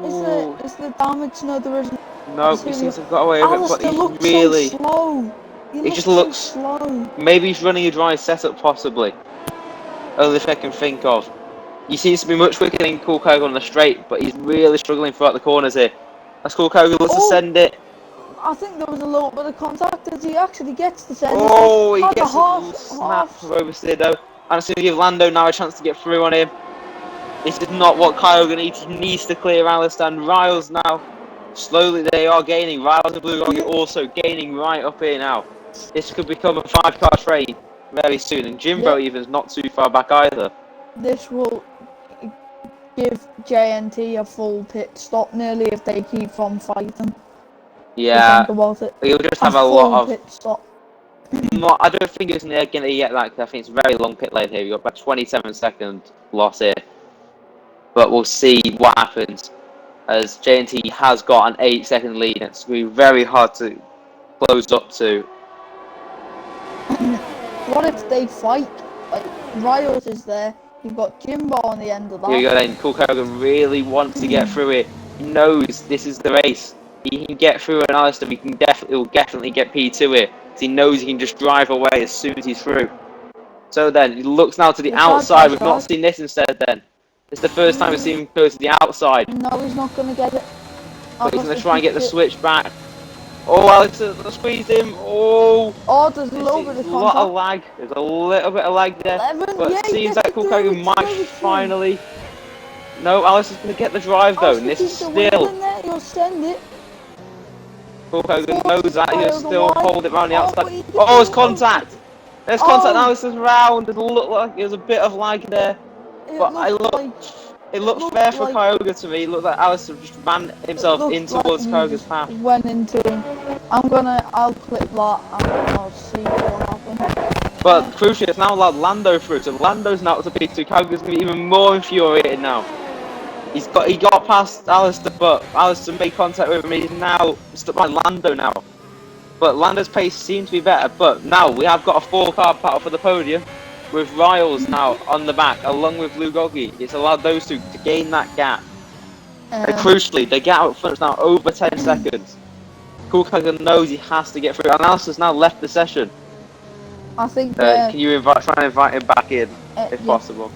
Speaker 2: Is the damage? No, there isn't.
Speaker 1: No, he seems to have got away with it, but he's really.
Speaker 2: So slow.
Speaker 1: He just looks
Speaker 2: slow.
Speaker 1: Maybe he's running a dry setup, possibly. Only if I can think of. He seems to be much quicker than Coolco on the straight, but he's really struggling throughout the corners here. As Coolco looks to send it.
Speaker 2: I think there was a little bit of contact as he actually gets the send.
Speaker 1: Oh, he gets a snap of oversteer though. And it's going to give Lando now a chance to get through on him. This is not what Kyogre needs. He needs to clear Alistair. And Riles now, slowly they are gaining. Riles and Blue Goggy also gaining right up here now. This could become a 5-car train very soon. And Jimbo even's not too far back either.
Speaker 2: This will give JNT a full pit stop nearly if they keep on fighting.
Speaker 1: Yeah, he'll just have a lot of.
Speaker 2: Pit stop.
Speaker 1: I don't think it's going to get that. I think it's a very long pit lane here. We've got about 27-second loss here, but we'll see what happens. As JNT has got an 8-second lead, it's going to be very hard to close up to.
Speaker 2: What if they fight? Like Riles is there. You've got Jimbo on the end of that.
Speaker 1: Here you go then. Coolco really wants to get through it. He knows this is the race. He can get through an Alistair. He will definitely get P2 here. He knows he can just drive away as soon as he's through. So then he looks now to the outside. We've not seen this instead. Then it's the first time we've seen him go to the outside.
Speaker 2: No, he's not going to get it.
Speaker 1: But he's going to try and get the switch back. Oh, Alistair squeezed him. Oh,
Speaker 2: there's a little bit of contact.
Speaker 1: A lot of lag. There's a little bit of lag there. But it seems like Coolco might finally. No, Alistair's going to get the drive though. And this is still.
Speaker 2: He'll send it.
Speaker 1: Coolco knows that. He'll still hold it around the outside. Oh, it's contact. There's contact. Alistair's round. There's there's a bit of lag there. But it looked fair for Kyogre to me. It looked like Alistair just ran himself in towards Kyogre's path.
Speaker 2: Went into him. I'll clip that and I'll see what happens.
Speaker 1: But crucially, it's now allowed Lando through. So Lando's now to P2. Kyogre's going to be even more infuriated now. He got past Alistair, but Alistair made contact with him. He's now stuck by Lando now. But Lando's pace seems to be better. But now we have got a 4-car battle for the podium, with Riles now on the back, along with Blue Goggy. It's allowed those two to gain that gap. And crucially, the gap up front is now over 10 seconds. Coolco knows he has to get through, and Alistair's now left the session.
Speaker 2: I think.
Speaker 1: Can you try and invite him back in, if possible?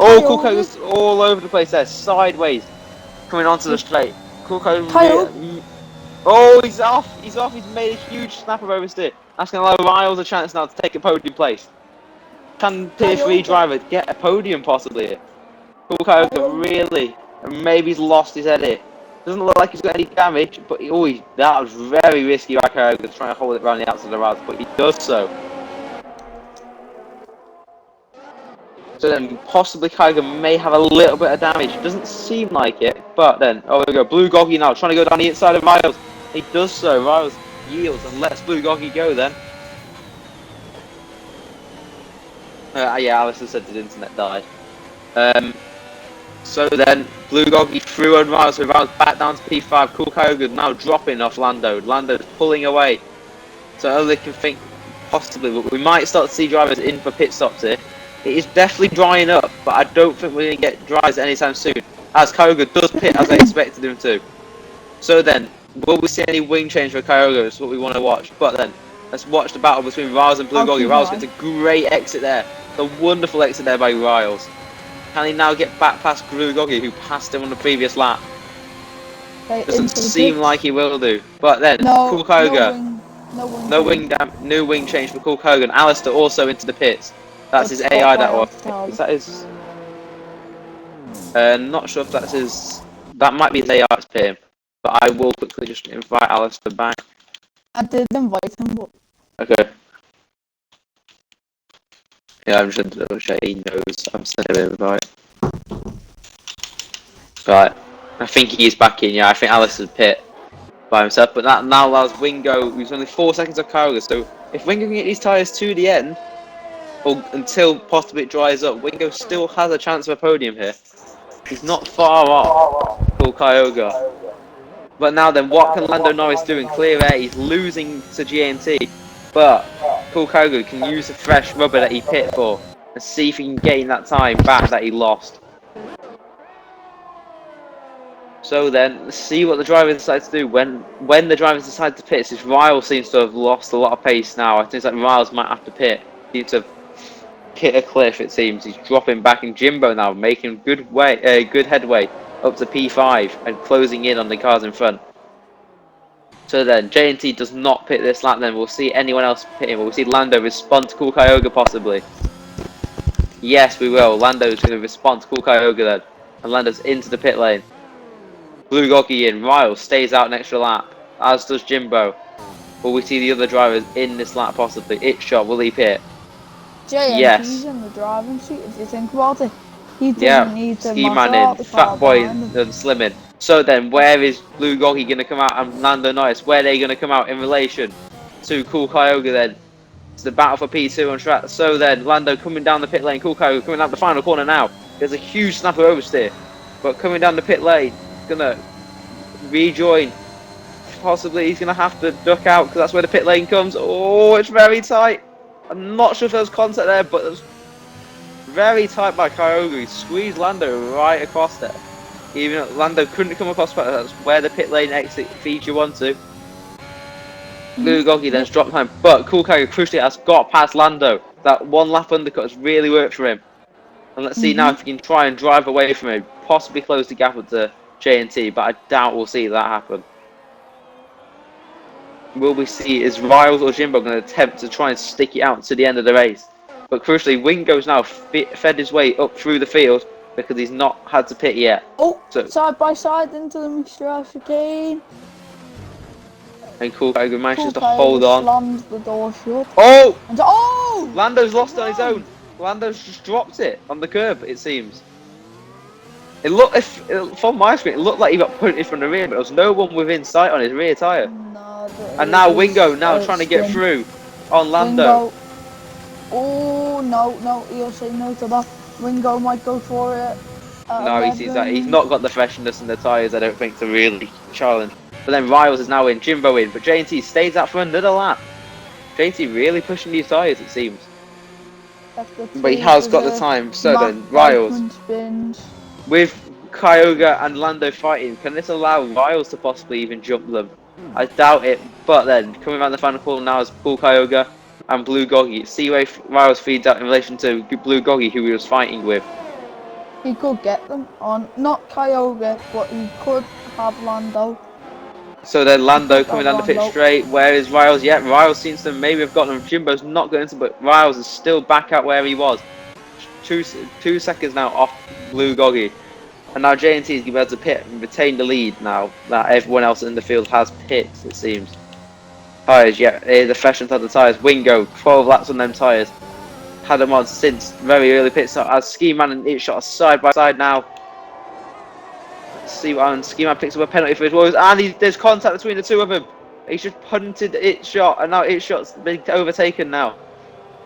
Speaker 1: Oh, Coolco's all over the place there, sideways, coming onto the straight. Coolco. Oh, he's off. He's made a huge snap of oversteer. That's going to allow Riles a chance now to take a podium place. Can Tier 3 driver get a podium possibly here? Coolco really, maybe he's lost his head here. Doesn't look like he's got any damage, but that was very risky by Kyogre trying to hold it around the outside of the route, but he does so. So then possibly Kyogre may have a little bit of damage. It doesn't seem like it, but then, oh, there we go. Blue Goggy now trying to go down the inside of Riles. He does so. Riles yields and lets Blue Goggy go then. Yeah, Alistair said his internet died. So then, Blue Goggy through on Riles, so Riles back down to P5. Coolco now dropping off Lando. Lando's pulling away. So only can think possibly, but we might start to see drivers in for pit stops here. It is definitely drying up, but I don't think we're going to get dries anytime soon, as Kyoga does pit as I expected him to. So then, will we see any wing change for Kyoga? That's what we want to watch. But then, let's watch the battle between Riles and Blue Gogi. Riles gets a great exit there. A wonderful exit there by Riles. Can he now get back past Blue Gogi, who passed him on the previous lap? Doesn't seem like he will do. But then, Cool Kyoga. No wing change for Cool Kogan. Alistair also into the pits. That's his AI that was. Is that his? Not sure if that's his. That might be his AI's pit. But I will quickly just invite Alistair back.
Speaker 2: I did invite him, but.
Speaker 1: Okay. Yeah, I'm just going to double check he knows I'm sending him an invite. Right. I think he is back in, yeah. I think Alistair's pit by himself, but that now allows Wingo, who's only 4 seconds of Kyoga, so if Wingo can get these tyres to the end, or until possibly it dries up, Wingo still has a chance of a podium here. He's not far off Cool Kyoga. But now then, what can Lando Norris do in clear air? He's losing to GNT, but Cool Kyoga can use the fresh rubber that he pit for, and see if he can gain that time back that he lost. So then, let's see what the drivers decide to do. When the drivers decide to pit, since Riles seems to have lost a lot of pace now, I think like Riles might have to pit. He needs to hit a cliff, it seems. He's dropping back in Jimbo now, making good headway up to P5 and closing in on the cars in front. So then, JNT does not pit this lap then. We'll see anyone else pitting. We'll see Lando respond to Cool Kyoga possibly. Yes, we will. Lando's going to respond to Cool Kyoga then. And Lando's into the pit lane. Blue Gogi in. Riles stays out an extra lap, as does Jimbo. Will we see the other drivers in this lap possibly? Itshot, will he pit?
Speaker 2: Yes. In the driving seat, if you think about it. He doesn't need to
Speaker 1: Ski Man in, Fat Boy and Slimming. So then, where is Blue Gogi going to come out and Lando Norris? Where are they going to come out in relation to Cool Kyoga then? It's the battle for P2 on track. So then, Lando coming down the pit lane, Cool Kyoga coming out the final corner now. There's a huge snapper oversteer. But coming down the pit lane, gonna rejoin. Possibly he's gonna have to duck out because that's where the pit lane comes. Oh, it's very tight. I'm not sure if there was contact there, but it was very tight by Kyoga. He squeezed Lando right across there. Even though Lando couldn't come across, but that's where the pit lane exit feature onto. Blue Gogi then dropped time, but Cool Kyoga crucially has got past Lando. That one lap undercut has really worked for him. And let's see now if he can try and drive away from him, possibly close the gap up to JNT, but I doubt we'll see that happen. Will we see, is Riles or Jimbo going to attempt to try and stick it out to the end of the race? But crucially, Wingo's now fed his way up through the field because he's not had to pit yet.
Speaker 2: Oh, so, side by side into the mixture chicane.
Speaker 1: And Cool Kyoga manages to hold on.
Speaker 2: Slams the door shut.
Speaker 1: Oh!
Speaker 2: And, oh!
Speaker 1: Lando's lost on his own. Lando's just dropped it on the curb, it seems. It looked, from my screen, it looked like he got punted from the rear, but there was no one within sight on his rear tyre.
Speaker 2: No,
Speaker 1: and now Wingo trying to get through on Lando.
Speaker 2: Wingo. Oh, no, he'll say no to that. Wingo might go for it.
Speaker 1: No, he sees that. He's not got the freshness in the tyres, I don't think, to really challenge. But then Riles is now in, Jimbo in, but JNT stays out for another lap. JNT really pushing these tyres, it seems. But he has got the time, so then Riles. With Kyoga and Lando fighting, can this allow Riles to possibly even jump them? I doubt it, but then, coming around the final corner now is Cool Kyoga and Blue Gogi. See where Riles feeds out in relation to Blue Gogi, who he was fighting with.
Speaker 2: He could get them on, not Kyoga, but he could have Lando.
Speaker 1: So then Lando coming down the pit straight, where is Riles? Yeah, Riles seems to maybe have gotten him. Jimbo's not going to, but Riles is still back out where he was. Two seconds now off Blue Gogi. And now JNT is going to be able to pit and retain the lead now that everyone else in the field has pits, it seems. Tyres, yeah, the freshness of the tyres. Wingo, 12 laps on them tyres. Had them on since very early pit stop as Ski Man and Itshot are side by side now. Let's see what happens. Ski Man picks up a penalty for his woes, and there's contact between the two of them. He's just punted Itshot, and now Itshot's been overtaken now.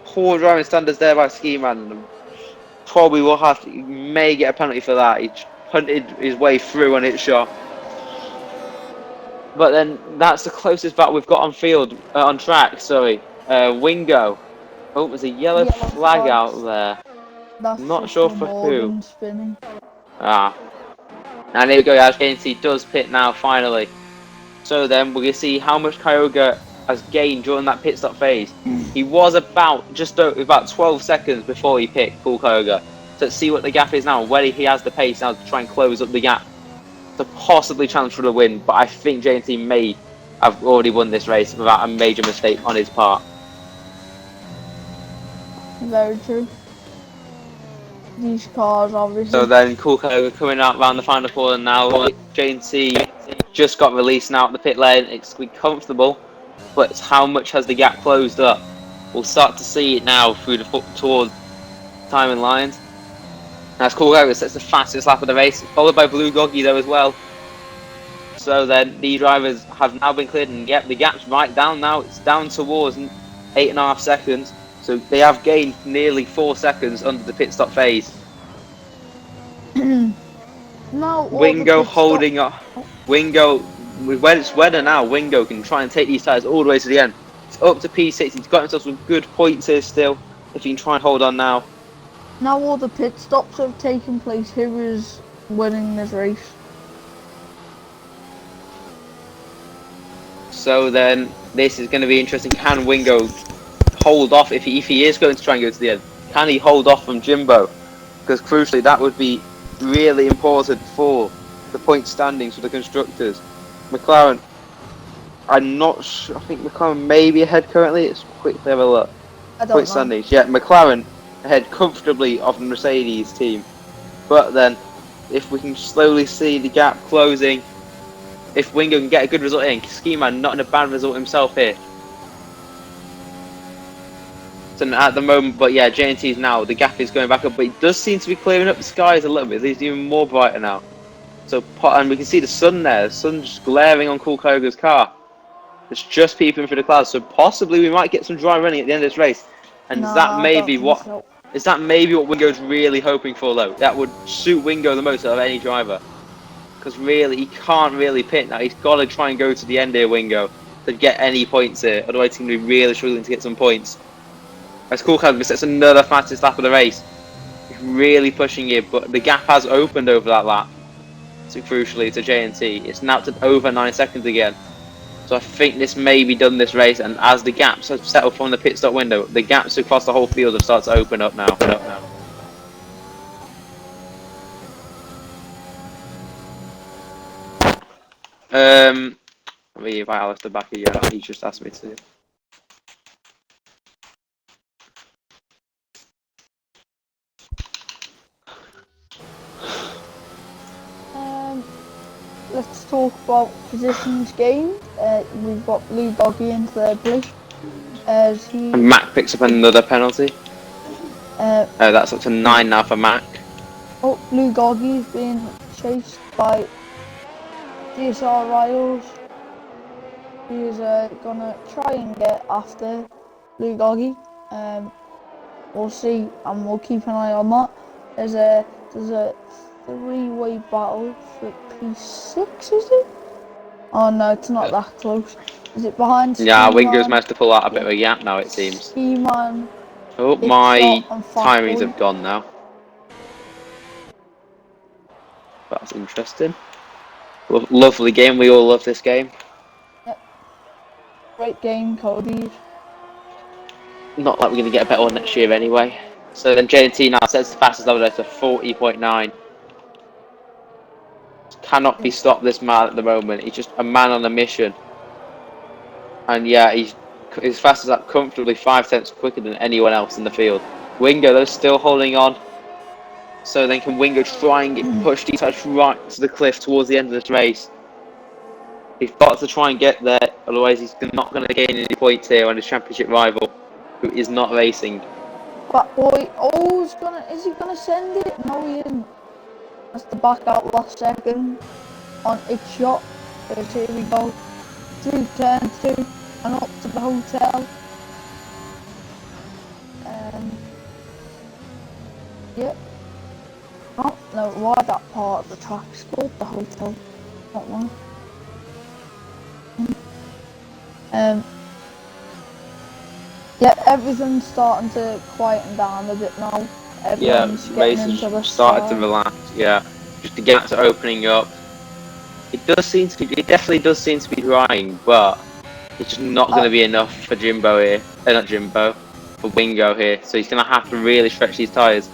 Speaker 1: Poor driving standards there by Ski Man. Probably will have to, may get a penalty for that. He punted his way through on Itshot. But then that's the closest battle we've got on field, on track. Sorry, Wingo. Oh, there's a yellow flag out there.
Speaker 2: That's
Speaker 1: Not
Speaker 2: just
Speaker 1: sure
Speaker 2: for
Speaker 1: for who.
Speaker 2: Morgan spinning.
Speaker 1: Ah. And here we go, as JNT does pit now, finally. So then we're going to see how much Kyoga has gained during that pit stop phase. He was about 12 seconds before he picked Cool Kyoga. So let's see what the gap is now, whether he has the pace now to try and close up the gap to possibly challenge for the win. But I think JNT may have already won this race without a major mistake on his part.
Speaker 2: Very true. These cars, obviously.
Speaker 1: So then Cool Kyoga coming out around the final corner now. JNT just got released now at the pit lane. It's quite comfortable, but it's how much has the gap closed up? We'll start to see it now through the toward timing lines. That's Cool Kyoga sets the fastest lap of the race, followed by Blue Goggy though as well. So then these drivers have now been cleared, and yep, the gap's right down now. It's down towards 8.5 seconds. So they have gained nearly 4 seconds under the pit stop phase.
Speaker 2: Now
Speaker 1: Wingo holding up. Wingo, when it's weather now, Wingo can try and take these tyres all the way to the end. It's up to P6. He's got himself some good points here still. If he can try and hold on now.
Speaker 2: Now all the pit stops have taken place. Who is winning this race?
Speaker 1: So then this is going to be interesting. Can Wingo hold off if he is going to try and go to the end? Can he hold off from Jimbo? Because crucially, that would be really important for the point standings for the constructors. McLaren, I'm not sure. I think McLaren may be ahead currently. Let's quickly have a look. Point standings. Yeah, McLaren ahead comfortably of the Mercedes team. But then, if we can slowly see the gap closing, if Wingo can get a good result in, Ski Man not in a bad result himself here. So at the moment, but yeah, JNT's now, the gap is going back up, but it does seem to be clearing up the skies a little bit. It's even more brighter now. So, and we can see the sun there. The sun's just glaring on Cool Kyoga's car. It's just peeping through the clouds. So possibly we might get some dry running at the end of this race. And is that maybe what Wingo's really hoping for though? That would suit Wingo the most out of any driver. Because really, he can't really pit now. He's got to try and go to the end here, Wingo, to get any points here. Otherwise, he's going to be really struggling to get some points. As Cool Kyoga sets another fastest lap of the race. He's really pushing it, but the gap has opened over that lap. So crucially to JNT, it's now to over 9 seconds again. So I think this may be done this race, and as the gaps have settled from the pit stop window, the gaps across the whole field have started to open up now. Let me invite Alistair back again. He just asked me to.
Speaker 2: Let's talk about positions gained. We've got Blue Doggy in third place. As he.
Speaker 1: And Mac picks up another penalty. That's up to 9 now for Mac.
Speaker 2: Oh, Blue Doggy's being chased by GSR rivals. He's gonna try and get after Blue Doggy. We'll see, and we'll keep an eye on that. There's a three-way battle for P6, is it? Oh no, it's not that close. Is it behind Ski
Speaker 1: Yeah,
Speaker 2: Man?
Speaker 1: Wingo's managed to pull out a bit of a gap now, it seems.
Speaker 2: Ski Man.
Speaker 1: Oh, my timings have gone now. That's interesting. Lovely game, we all love this game.
Speaker 2: Yep. Great game, Cody.
Speaker 1: Not like we're going to get a better one next year anyway. So then JNT now sets the fastest level to 40.9. Cannot be stopped, this man at the moment. He's just a man on a mission. And yeah, his fastest up comfortably 5 tenths quicker than anyone else in the field. Wingo though still holding on. So then can Wingo try and get pushed right to the cliff towards the end of this race? He's got to try and get there, otherwise he's not going to gain any points here on his championship rival, who is not racing.
Speaker 2: But boy, is he gonna send it? No, he isn't. That's the back out last second on its shot. So here we go. Through turn 2 and up to the hotel. Yep. I don't know why that part of the track's called the hotel. Not one. Yeah, everything's starting to quieten down a bit now. everyone's getting
Speaker 1: races
Speaker 2: into the
Speaker 1: started to
Speaker 2: stride.
Speaker 1: relax. Yeah, just the gaps are opening up. It definitely does seem to be drying, but it's just not going to be enough for Jimbo here. Not Jimbo, for Wingo here. So he's going to have to really stretch these tyres.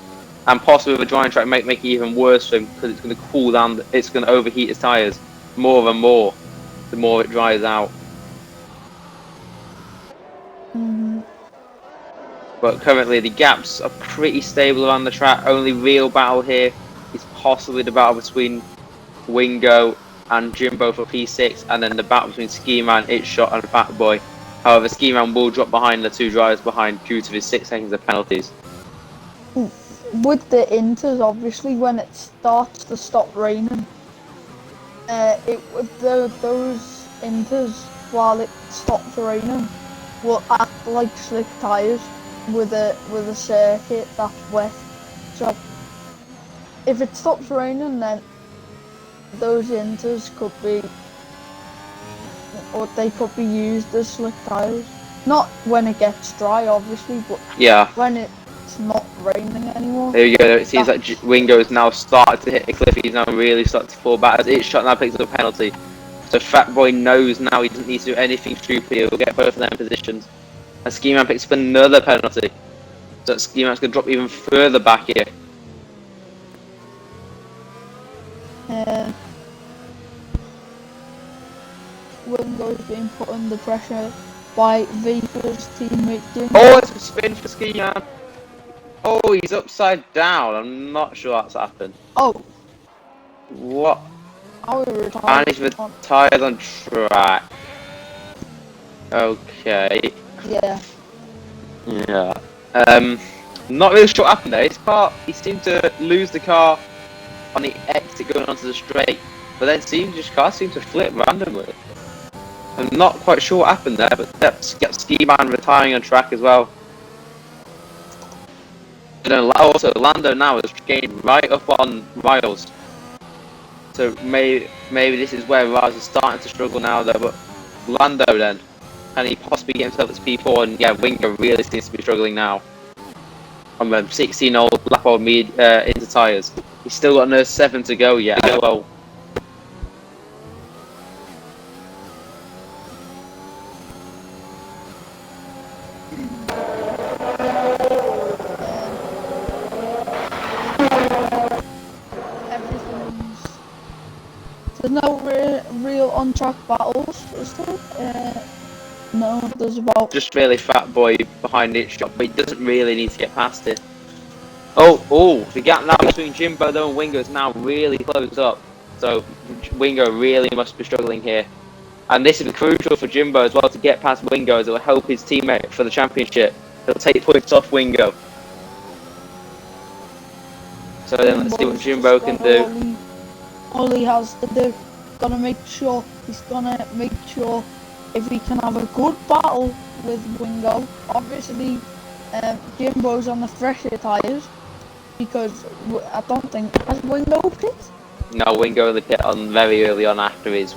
Speaker 1: And possibly with a drying track, make it even worse for him because it's going to cool down. It's going to overheat his tyres more and more the more it dries out. But currently the gaps are pretty stable around the track. Only real battle here is possibly the battle between Wingo and Jimbo for P6, and then the battle between Ski Man, Itshot, and Fat Boy. However, Ski Man will drop behind the two drivers behind due to his 6 seconds of penalties.
Speaker 2: With the inters, obviously, when it starts to stop raining, those inters, while it stops raining, will act like slick tyres with a circuit that's wet. So if it stops raining, then those inters could be, or they could be used as slick tyres. Not when it gets dry, obviously, but when it's not raining anymore.
Speaker 1: There you go. It seems like Wingo is now started to hit the cliff. He's now really started to fall back. As Itshot now picks up a penalty. So Fat Boy knows now he doesn't need to do anything stupid. He'll get both of them in positions. And Ski Man picks up another penalty. So Ski Man's going to drop even further back here.
Speaker 2: Wingo's being put under pressure by Vika's teammate.
Speaker 1: Oh, it's a spin for Ski Man. Oh, he's upside down. I'm not sure that's happened.
Speaker 2: Oh.
Speaker 1: What?
Speaker 2: Managed
Speaker 1: with tyres on track. Okay.
Speaker 2: Yeah.
Speaker 1: Not really sure what happened there. His car, he seemed to lose the car on the exit going onto the straight, but then his car seemed to flip randomly. I'm not quite sure what happened there, but that's Ski Man retiring on track as well. And then also Lando now is gained right up on Riles. So maybe this is where Riles is starting to struggle now though, but Lando then, can he possibly get himself to P4? And yeah, Wingo really seems to be struggling now. On the 16-old lap-old into tyres. He's still got another 7 to go yet. Well,
Speaker 2: there's no real on-track battles, is there? No, there's about...
Speaker 1: Just really Fat Boy behind Itshot, but he doesn't really need to get past it. Oh, the gap now between Jimbo though and Wingo is now really closed up. So Wingo really must be struggling here. And this is crucial for Jimbo as well to get past Wingo, as it will help his teammate for the championship. It'll take points off Wingo. So then let's see what Jimbo can do.
Speaker 2: All he has to do, he's gonna make sure if he can have a good battle with Wingo. Obviously, Jimbo's on the fresher tyres because I don't think has Wingo pit.
Speaker 1: No, Wingo only pit on very early on after his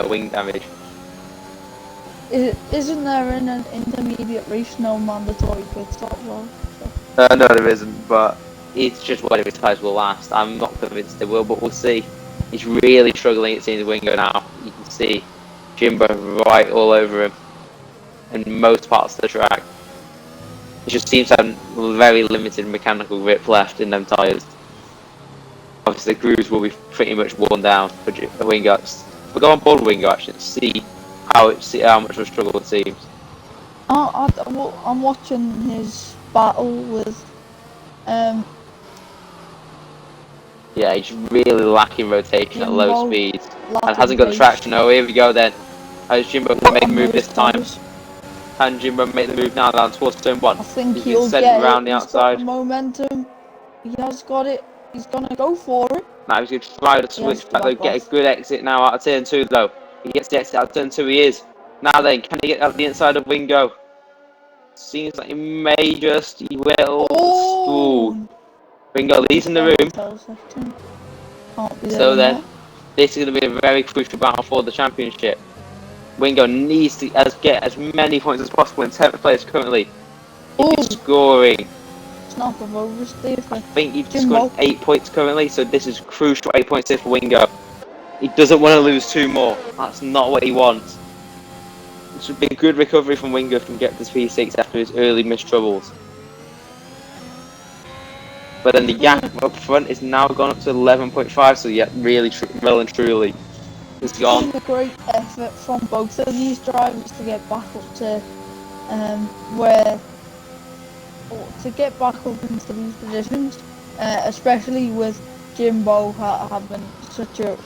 Speaker 1: wing damage.
Speaker 2: Isn't there in an intermediate race no mandatory pit stop though?
Speaker 1: No, there isn't, but it's just whether his tyres will last. I'm not convinced they will, but we'll see. He's really struggling, it seems, Wingo now. You can see Jimbo right all over him in most parts of the track. It just seems to have very limited mechanical grip left in them tyres. Obviously the grooves will be pretty much worn down for Wingo. We'll go on board Wingo actually and see how much of a struggle it seems.
Speaker 2: I'm watching his battle with
Speaker 1: yeah, he's really lacking rotation at low speeds and hasn't got the traction. Oh, here we go then. How's Jimbo going to make a move this time? Can Jimbo make the move now down towards turn 1?
Speaker 2: I think he'll get
Speaker 1: around the outside.
Speaker 2: Got the momentum. He has got it. He's going to go for it.
Speaker 1: Now he's going to try to switch back though, get a good exit now out of turn 2 though. He gets the exit out of turn 2, he is. Now then, can he get out the inside of Wingo? Seems like he may just, he will.
Speaker 2: Oh.
Speaker 1: Wingo leaves in the room. So then, this is going to be a very crucial battle for the championship. Wingo needs to get as many points as possible in 10th place currently. He's scoring
Speaker 2: snap of oversteer for
Speaker 1: I think he's
Speaker 2: Jimbo.
Speaker 1: scored 8 points currently, so this is crucial 8 points here for Wingo. He doesn't want to lose 2 more. That's not what he wants. This would be a good recovery from Wingo if he can get to P6 after his early missed troubles. But then the gap up front is now gone up to 11.5, so yeah, really, well and truly, it's gone.
Speaker 2: It's been a great effort from both of these drivers to get back up to get back up into these positions, especially with Jimbo having such a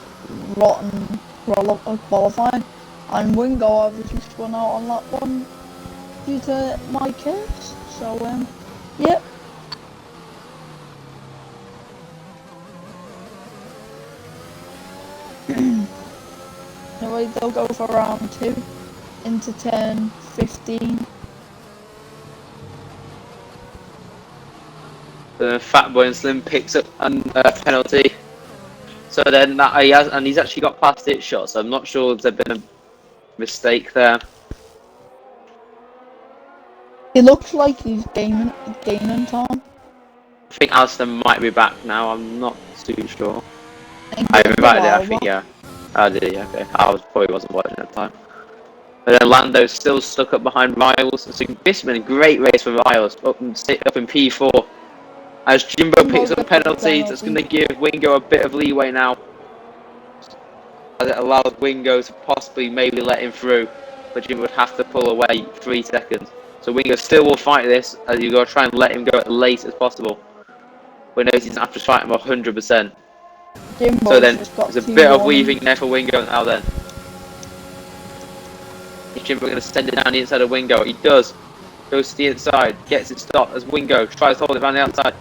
Speaker 2: rotten roll-up of qualifying, and Wingo obviously spun out on that one due to my case. So yep. Anyway, they'll go for round 2 into turn 15.
Speaker 1: Fat Boy and Slim picks up a penalty. So then he's actually got past it shot. So I'm not sure if there's been a mistake there.
Speaker 2: It looks like he's gaining time.
Speaker 1: I think Alistair might be back now. I'm not too sure.
Speaker 2: I
Speaker 1: invited it. I think yeah. I did. Yeah. Okay. Probably wasn't watching at the time. But then Lando's still stuck up behind Riles. So this has been a great race for Riles up in P4. As Jimbo picks up a penalty, that's going to give Wingo a bit of leeway now. As it allows Wingo to possibly maybe let him through. But Jimbo would have to pull away 3 seconds. So Wingo still will fight this, as you got to try and let him go as late as possible. But knows he's not have to fight him 100%. So then, there's a bit of weaving there for Wingo now then. Is Jimbo going to send it down the inside of Wingo? He does. Goes to the inside, gets it stopped as Wingo tries to hold it around the outside.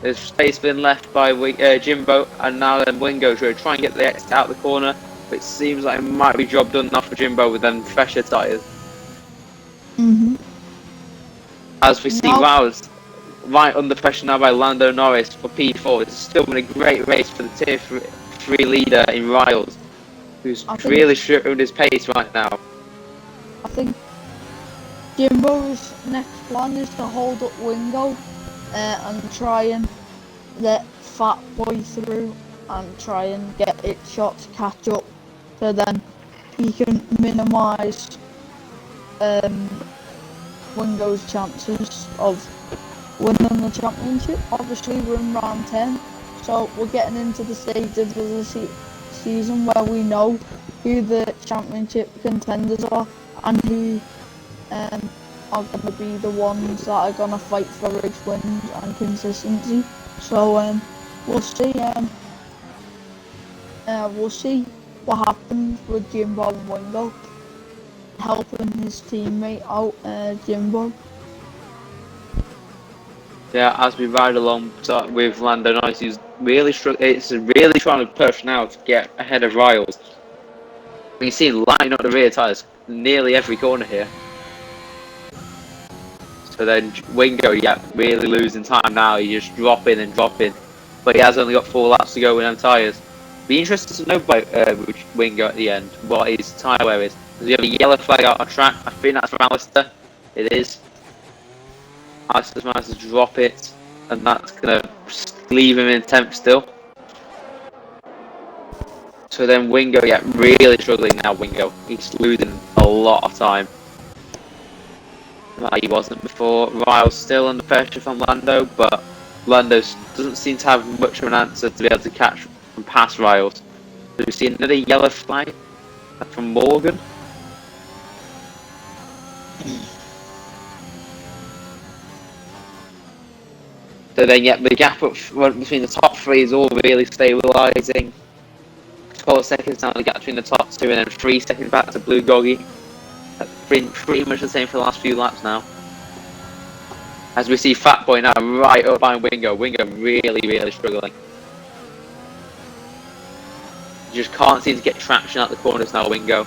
Speaker 1: There's space been left by Jimbo, and now then Wingo trying to try and get the exit out of the corner. But it seems like it might be job done now for Jimbo with them fresher tyres. As we see Riles right under pressure now by Lando Norris for P4. It's still been a great race for the Tier 3 leader in Riles, who's really showing his pace right now.
Speaker 2: I think Jimbo's next plan is to hold up Wingo and try and let Fat Boy through and try and get it shot to catch up, so then he can minimise Wingo's chances of winning the championship. Obviously we're in round 10, so we're getting into the stage of the season where we know who the championship contenders are and who are going to be the ones that are going to fight for race wins and consistency. So we'll see. We'll see what happens with Jimbo and Wingo helping his teammate out, Jimbo.
Speaker 1: Yeah, as we ride along with Lando Norris, he's really it's really trying to push now to get ahead of Riles. You see him lining up the rear tyres nearly every corner here. So then Wingo, yeah, really losing time now. He's just dropping and dropping, but he has only got 4 laps to go with them tyres. Be interested to know by Wingo at the end what his tyre wear is. Does he have a yellow flag out on track? I think that's from Alistair. It is. Alistair's managed to drop it, and that's going to leave him in 10th still. So then Wingo, yeah, really struggling now. Wingo, he's losing a lot of time. Like he wasn't before. Riles still under pressure from Lando, but Lando doesn't seem to have much of an answer to be able to catch and pass Riles. So we see another yellow flag from Morgan. So then, yeah, the gap up front between the top 3 is all really stabilising. 12 seconds down the gap between the top 2, and then 3 seconds back to Blue Goggy. That's pretty much the same for the last few laps now. As we see Fat Boy now right up behind Wingo. Wingo really struggling. You just can't seem to get traction out the corners now, Wingo.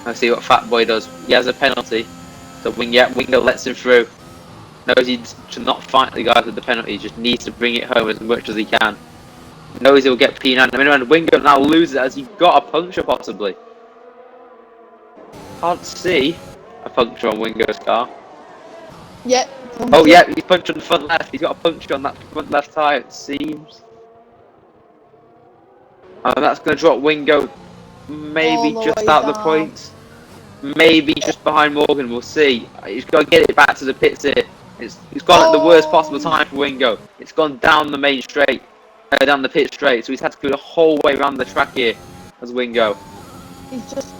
Speaker 1: Let's see what Fat Boy does. He has a penalty. So Wingo lets him through. Knows he should not fight the guys with the penalty. He just needs to bring it home as much as he can. Knows he'll get P9. I mean, when Wingo now loses, has he got a puncture possibly? Can't see a puncture on Wingo's car.
Speaker 2: Yeah.
Speaker 1: Oh yeah, he's punched on the front left. He's got a puncture on that front left tyre, it seems. And that's going to drop Wingo maybe
Speaker 2: All the
Speaker 1: just
Speaker 2: way
Speaker 1: out the
Speaker 2: down.
Speaker 1: points. Maybe just behind Morgan, we'll see. He's got to get it back to the pits here. He's gone at the worst possible time for Wingo. It's gone down the main straight, down the pit straight, so he's had to go the whole way around the track here as Wingo.
Speaker 2: He's just.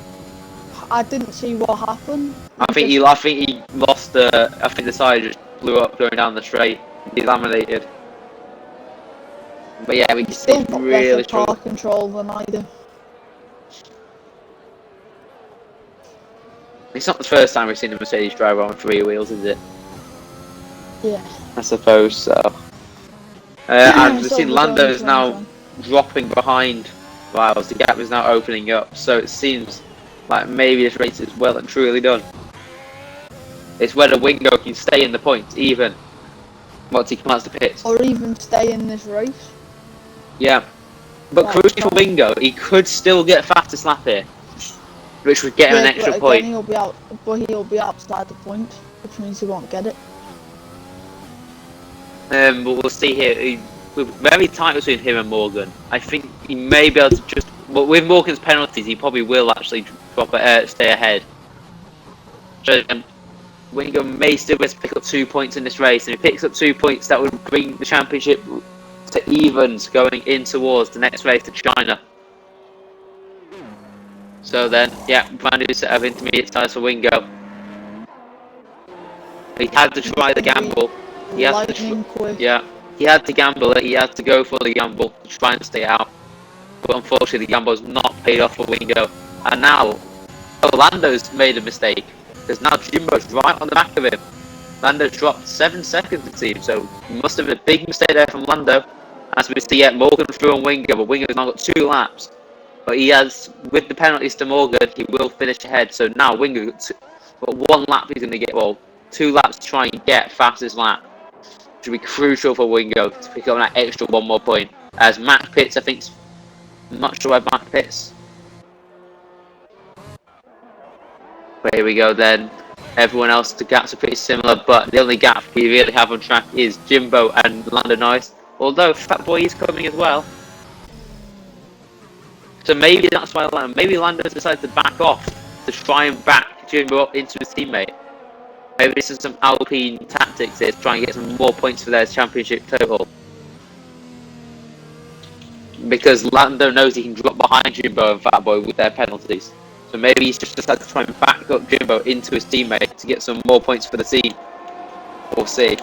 Speaker 2: I didn't see what happened.
Speaker 1: I think he lost the. I think the tyre just blew up going down the straight. He laminated. But yeah, we can see
Speaker 2: Still
Speaker 1: it's
Speaker 2: got
Speaker 1: really
Speaker 2: better car
Speaker 1: struggling.
Speaker 2: control than I do.
Speaker 1: It's not the first time we've seen a Mercedes driver on 3 wheels, is it?
Speaker 2: Yeah.
Speaker 1: I suppose so. And we've
Speaker 2: So
Speaker 1: seen
Speaker 2: it was only
Speaker 1: Lando's now
Speaker 2: 2020.
Speaker 1: dropping behind Riles. The gap is now opening up, so it seems like maybe this race is well and truly done. It's whether Wingo can stay in the points even once he commands the pits.
Speaker 2: Or even stay in this race.
Speaker 1: Yeah, but crucially for Wingo, he could still get fastest lap here, which would get him an extra
Speaker 2: but
Speaker 1: point.
Speaker 2: again, he'll be outside the point, which means he won't get it.
Speaker 1: But we'll see here. We're very tight between him and Morgan. I think he may be able to just. But with Morgan's penalties, he probably will actually stay ahead. So Wingo may still be able to pick up 2 points in this race, and if he picks up 2 points, that would bring the championship to evens going in towards the next race to China. So then, yeah, brand new set of intermediate tyres for Wingo. He had to try the gamble. He had to
Speaker 2: quick.
Speaker 1: yeah, he had to gamble it. He had to go for the gamble to try and stay out. But unfortunately, the gamble's not paid off for Wingo. And now, Lando's made a mistake because now Jimbo's right on the back of him. Lando's dropped 7 seconds, it seems. So must have been a big mistake there from Lando. As we see, Morgan through on Wingo, but Wingo's now got 2 laps. But he has, with the penalties to Morgan, he will finish ahead. So now Wingo got 1 lap. He's going to get 2 laps to try and get fastest lap. Which will be crucial for Wingo to pick up that extra 1 more point. As Matt Pitts, I think, I'm not sure where Matt Pitts. But here we go then. Everyone else, the gaps are pretty similar, but the only gap we really have on track is Jimbo and Lando Norris. Although Fat Boy is coming as well. So maybe that's why Lando decided to back off to try and back Jimbo up into his teammate. Maybe this is some Alpine tactics here to try and get some more points for their championship total. Because Lando knows he can drop behind Jimbo and Fat Boy with their penalties. So maybe he's just decided to try and back up Jimbo into his teammate to get some more points for the team. We'll see.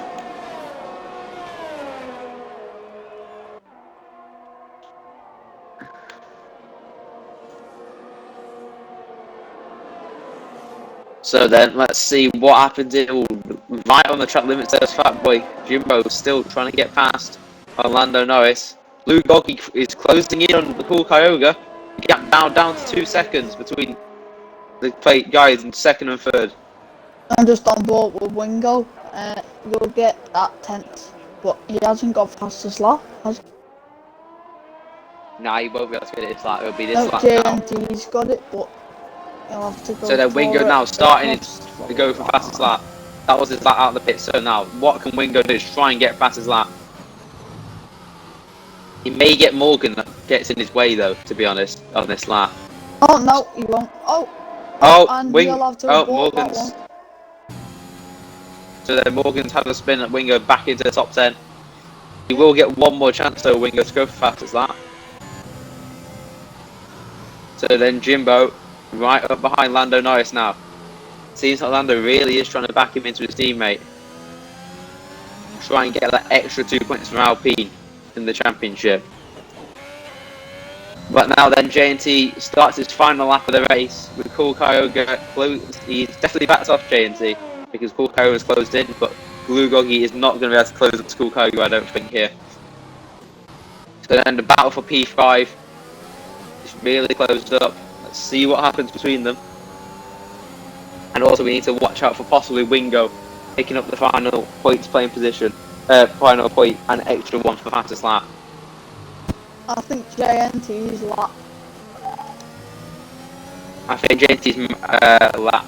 Speaker 1: So then, let's see what happens here. Right on the track limits, there's Fat Boy. Jimbo still trying to get past Lando Norris. Blue Goggy is closing in on the Cool Kyogre. The gap down to 2 seconds between the guys in 2nd and 3rd.
Speaker 2: I'm just on board with Wingo. You'll get that 10th, but he hasn't got fastest lap, has he?
Speaker 1: Nah, he won't be able to get it this lap. It'll be this lap now.
Speaker 2: JNT's got it, but he'll have to go.
Speaker 1: So then Wingo now starting to go for fastest lap. That was his lap out of the pit. So now, what can Wingo do to try and get fastest lap? He may get Morgan that gets in his way though, to be honest, on this lap.
Speaker 2: Oh no, he won't. And he'll have to abort that one.
Speaker 1: So then Morgan's had a spin at Wingo back into the top 10. He will get 1 more chance though, Wingo, to go for fastest lap. So then Jimbo right up behind Lando Norris now. Seems like Lando really is trying to back him into his teammate. Try and get that extra 2 points from Alpine in the championship. But now then JNT starts his final lap of the race with Cool Kyogre closed. He's definitely backed off JNT because Cool Kyogre is closed in, but Blue Goggy is not going to be able to close up to Cool Kyogre, I don't think, here. So then the battle for P5 is really closed up. Let's see what happens between them. And also we need to watch out for possibly Wingo picking up the final points playing position. Final point and extra 1 for fastest lap.
Speaker 2: I think JNT's lap.
Speaker 1: I think JNT's lap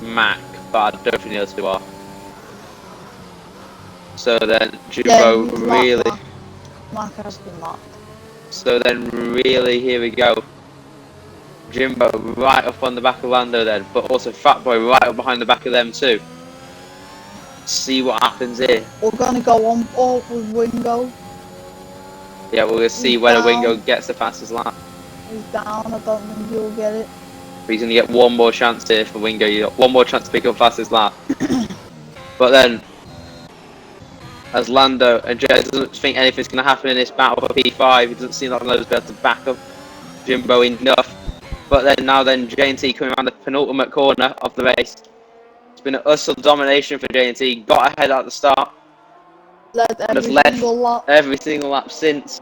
Speaker 1: Mac, but I don't think the others two are. So then
Speaker 2: Yeah,
Speaker 1: Jimbo
Speaker 2: he's
Speaker 1: really.
Speaker 2: lapped, Mark has been lapped.
Speaker 1: So then really, here we go. Jimbo right up on the back of Lando then, but also Fat Boy right up behind the back of them too. See what happens here.
Speaker 2: We're gonna go on up with Wingo.
Speaker 1: Yeah, we're gonna see
Speaker 2: He's
Speaker 1: whether
Speaker 2: down.
Speaker 1: Wingo gets the fastest lap.
Speaker 2: He's down. I don't think he'll get it.
Speaker 1: But he's gonna get one more chance here for Wingo. You got one more chance to pick up fastest lap. But then, as Lando and Jay doesn't think anything's gonna happen in this battle for P5, he doesn't seem like Lando's be able to back up Jimbo enough. But then now J&T coming around the penultimate corner of the race. It's been an utter domination for J&T. Got ahead at the start.
Speaker 2: Led
Speaker 1: And has
Speaker 2: every
Speaker 1: led
Speaker 2: single lap.
Speaker 1: every single lap since.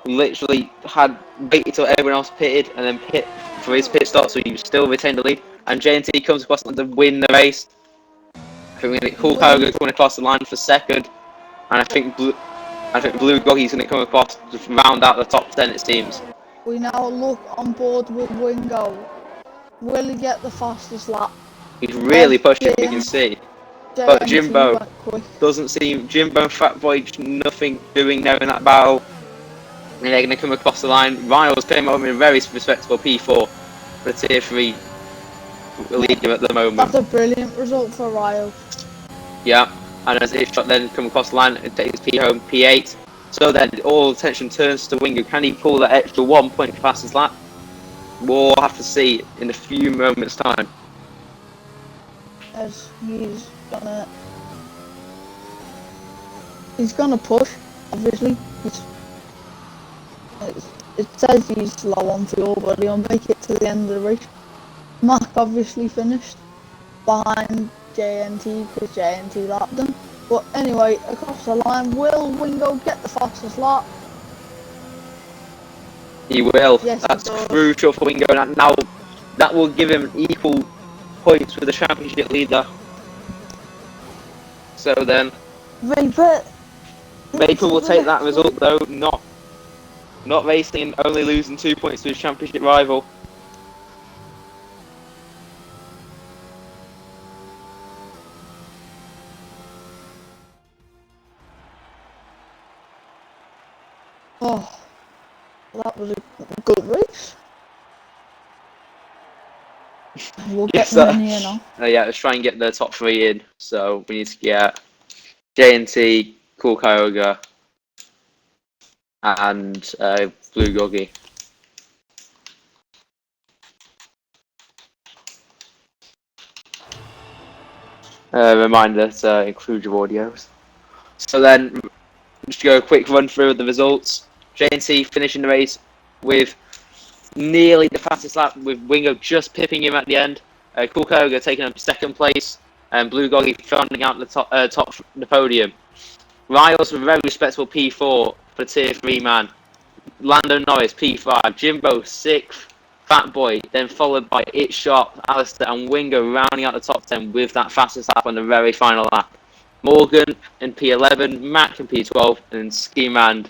Speaker 1: Literally had waited till everyone else pitted and then pit for his pit stop, so he still retained the lead. And J&T comes across to win the race. I think we're going to Cool Cargo coming across the line for second, and I think Blue Goggy's going to come across to round out the top 10. It seems.
Speaker 2: We now look on board with Wingo. Will he get the fastest lap?
Speaker 1: He's really pushing. We can see. But Jimbo doesn't seem. Jimbo and Fat Boy nothing doing there in that battle. And they're going to come across the line. Riles came over in a very respectable P4 for a tier 3 leader at the moment.
Speaker 2: That's a brilliant result for Riles.
Speaker 1: Yeah, and as his shot then come across the line and takes P home P8. So then all attention turns to Wingo. Can he pull that extra 1 point fastest lap? We'll have to see in a few moments' time.
Speaker 2: As he's gonna push, obviously. It says he's low on fuel, but he'll make it to the end of the race. Mark obviously finished behind JNT because JNT lapped them. But anyway, across the line, will Wingo get the fastest lap?
Speaker 1: He will.
Speaker 2: Yes,
Speaker 1: that's crucial for Wingo. And now that will give him equal points with the championship leader. So then, Vapor will take that result though. Not racing and only losing 2 points to his championship rival.
Speaker 2: Oh, that was a good race. We'll get them in here now.
Speaker 1: Yeah, let's try and get the top 3 in. So we need to get J&T, Cool Kyoga, and Blue Goggy. Reminder to include your audios. So then, just go a quick run through of the results. J&T finishing the race with nearly the fastest lap, with Wingo just pipping him at the end. Cool Kyoga taking up second place, and Blue Goggy rounding out the top the podium. Riles with a very respectable P4 for the tier 3 man. Lando Norris P5, Jimbo 6th, Fat Boy, then followed by It Sharp, Alistair and Wingo rounding out the top 10 with that fastest lap on the very final lap. Morgan in P11, Mac in P12, and Ski Man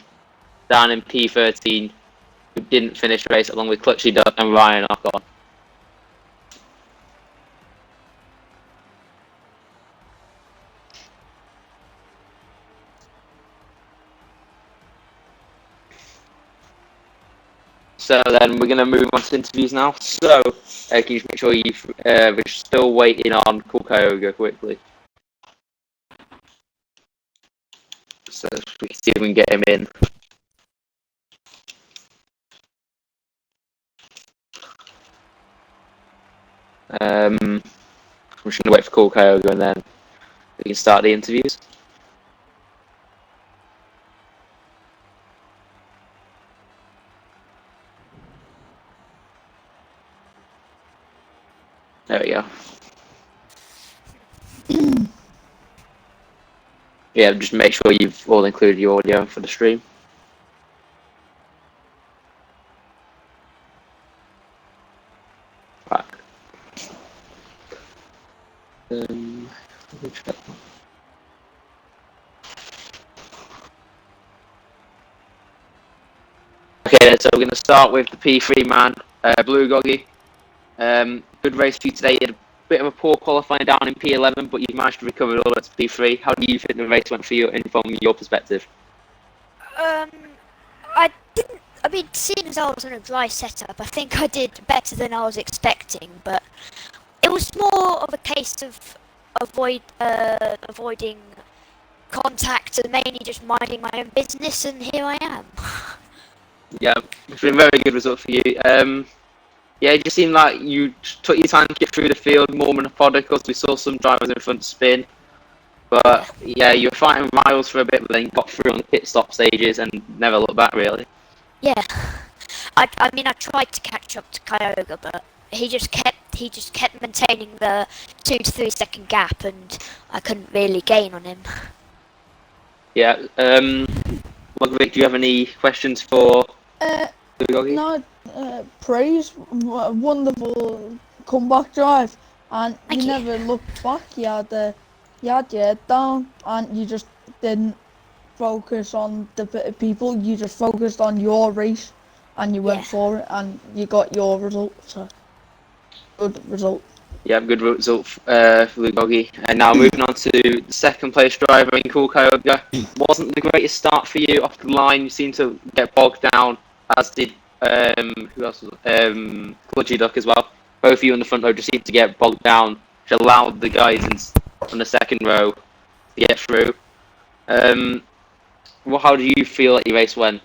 Speaker 1: down in P13, who didn't finish the race along with Clutchy Duck and Ryan Ocon. So then we're going to move on to interviews now. So can you just make sure we're still waiting on Cool Kyoga quickly. So we can see if we can get him in. I'm just going to wait for Cool Kyoga and then we can start the interviews. There we go. Yeah, just make sure you've all included your audio for the stream. Right. Let me check. Okay, so we're going to start with the P3 man, Blue Goggy. Good race for you today. bit of a poor qualifying down in P11, but you've managed to recover it all at P3. How do you think the race went for you, and from your perspective?
Speaker 3: I didn't. I mean, seeing as I was on a dry setup, I think I did better than I was expecting. But it was more of a case of avoiding contact and mainly just minding my own business, and here I am.
Speaker 1: Yeah, it's been a very good result for you. Yeah, it just seemed like you took your time to get through the field, more methodical. We saw some drivers in front spin. But yeah, you were fighting miles for a bit, but then got through on the pit stop stages and never looked back really.
Speaker 3: Yeah, I mean, I tried to catch up to Kyogre, but he just kept maintaining the 2 to 3 second gap, and I couldn't really gain on him.
Speaker 1: Yeah. Margaret, do you have any questions for Ugogi?
Speaker 2: No, praise, wonderful comeback drive, and
Speaker 3: Thank you.
Speaker 2: never looked back. You had your head down, and you just didn't focus on the people. You just focused on your race, and you went for it, and you got your result. So, good result.
Speaker 1: Yeah, good result for Ugogi. And now moving on to the second place driver in Cool Kyogre. Wasn't the greatest start for you off the line. You seemed to get bogged down, as did who else was Clutchy Duck as well. Both of you in the front row just seemed to get bogged down, which allowed the guys on the second row to get through. Well, how do you feel that your race went?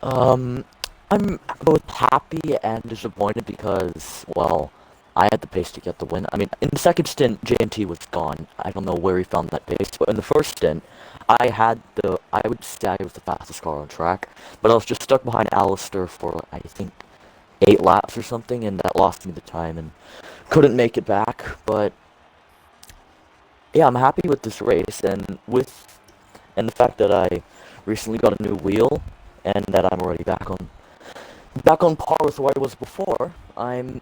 Speaker 4: I'm both happy and disappointed because, well, I had the pace to get the win. I mean, in the second stint, JNT was gone. I don't know where he found that pace, but in the first stint, I would say I was the fastest car on track, but I was just stuck behind Alistair for, I think, 8 laps or something, and that lost me the time and couldn't make it back. But yeah, I'm happy with this race, and the fact that I recently got a new wheel and that I'm already back on par with where I was before. I'm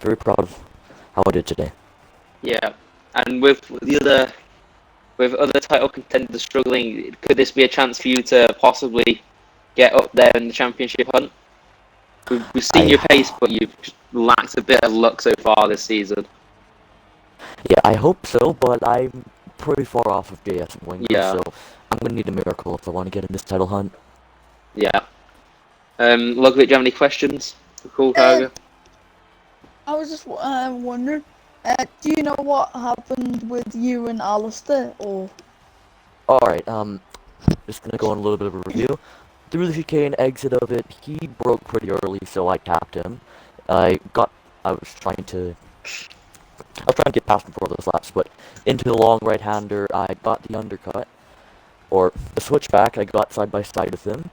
Speaker 4: very proud of how I did today.
Speaker 1: Yeah, and with other title contenders struggling, could this be a chance for you to possibly get up there in the championship hunt? We've seen your pace, but you've lacked a bit of luck so far this season.
Speaker 4: Yeah, I hope so, but I'm pretty far off of JS and Winger,
Speaker 1: Yeah.
Speaker 4: so I'm gonna need a miracle if I want to get in this title hunt.
Speaker 1: Yeah. Ludwig, do you have any questions for Cool Kyogre?
Speaker 2: I was just wondering, do you know what happened with you and Alistair, or?
Speaker 4: Alright, just gonna go on a little bit of a review. Through the chicane exit of it, he broke pretty early, so I tapped him. I was trying to get past him for those laps, but into the long right-hander, I got the undercut, or the switchback. I got side by side with him,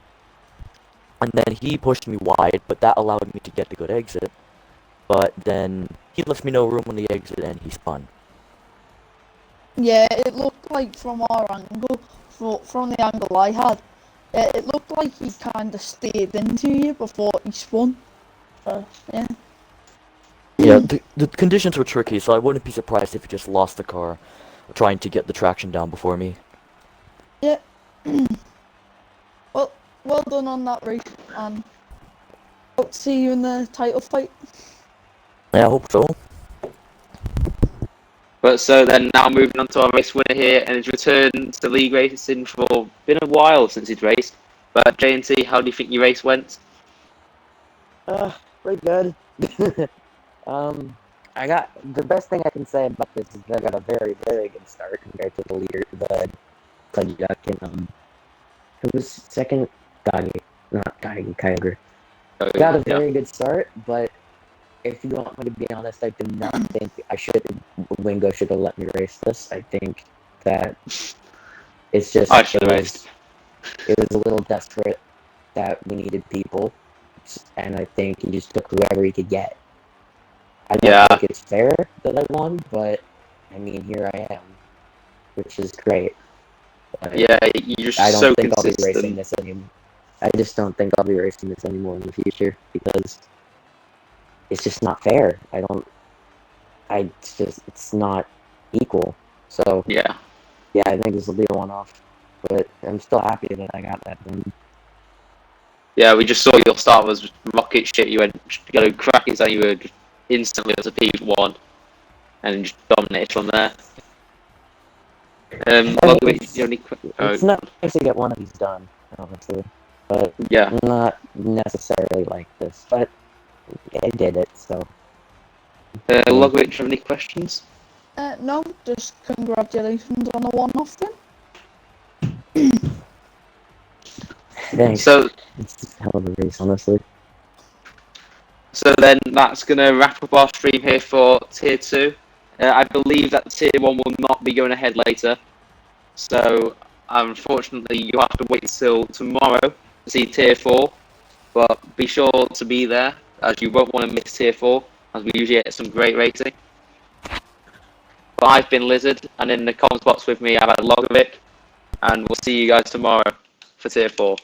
Speaker 4: and then he pushed me wide, but that allowed me to get the good exit. But then he left me no room on the exit, and he spun.
Speaker 2: Yeah, it looked like from our angle, from the angle I had, it looked like he kind of steered into you before he spun. So, yeah.
Speaker 4: Yeah, the conditions were tricky, so I wouldn't be surprised if he just lost the car trying to get the traction down before me.
Speaker 2: Yeah. Well done on that race, and hope to see you in the title fight.
Speaker 4: Yeah, I hope so.
Speaker 1: But so then now moving on to our race winner here, and his return to league racing for been a while since he'd raced. But JNT, how do you think your race went?
Speaker 5: Pretty good. I got the best thing I can say about this is that I got a very, very good start compared to the leader, the Duck, and who was second? Kyogre. Got a very good start, but if you want me to be honest, I do not think Wingo should have let me race this. I think that it's just
Speaker 1: I should have raced.
Speaker 5: It was a little desperate that we needed people, and I think he just took whoever he could get. I don't think it's fair that I won, but I mean, here I am, which is great. But
Speaker 1: yeah, you're
Speaker 5: I don't
Speaker 1: so
Speaker 5: think
Speaker 1: consistent.
Speaker 5: I'll be racing this anymore. I just don't think I'll be racing this anymore in the future because it's just not fair. It's not equal. So
Speaker 1: yeah,
Speaker 5: I think this will be a one-off, but I'm still happy that I got that done.
Speaker 1: Yeah, we just saw your start was rocket shit. You had crackers and you were just instantly up to P1 and just dominated from there. Logovic, the only
Speaker 5: it's nice to get one of these done, honestly, but
Speaker 1: yeah.
Speaker 5: not necessarily like this. But I did it, so.
Speaker 1: Logovic, do you have any questions?
Speaker 2: No, just congratulations on the 1-0 win.
Speaker 5: Thanks.
Speaker 1: So
Speaker 5: It's a hell of a race, honestly.
Speaker 1: So then that's going to wrap up our stream here for Tier 2. I believe that Tier 1 will not be going ahead later. So unfortunately, you have to wait till tomorrow to see Tier 4. But be sure to be there, as you won't want to miss Tier 4, as we usually get some great racing. But I've been Lizard, and in the comments box with me I've had Logovic, and we'll see you guys tomorrow for Tier 4.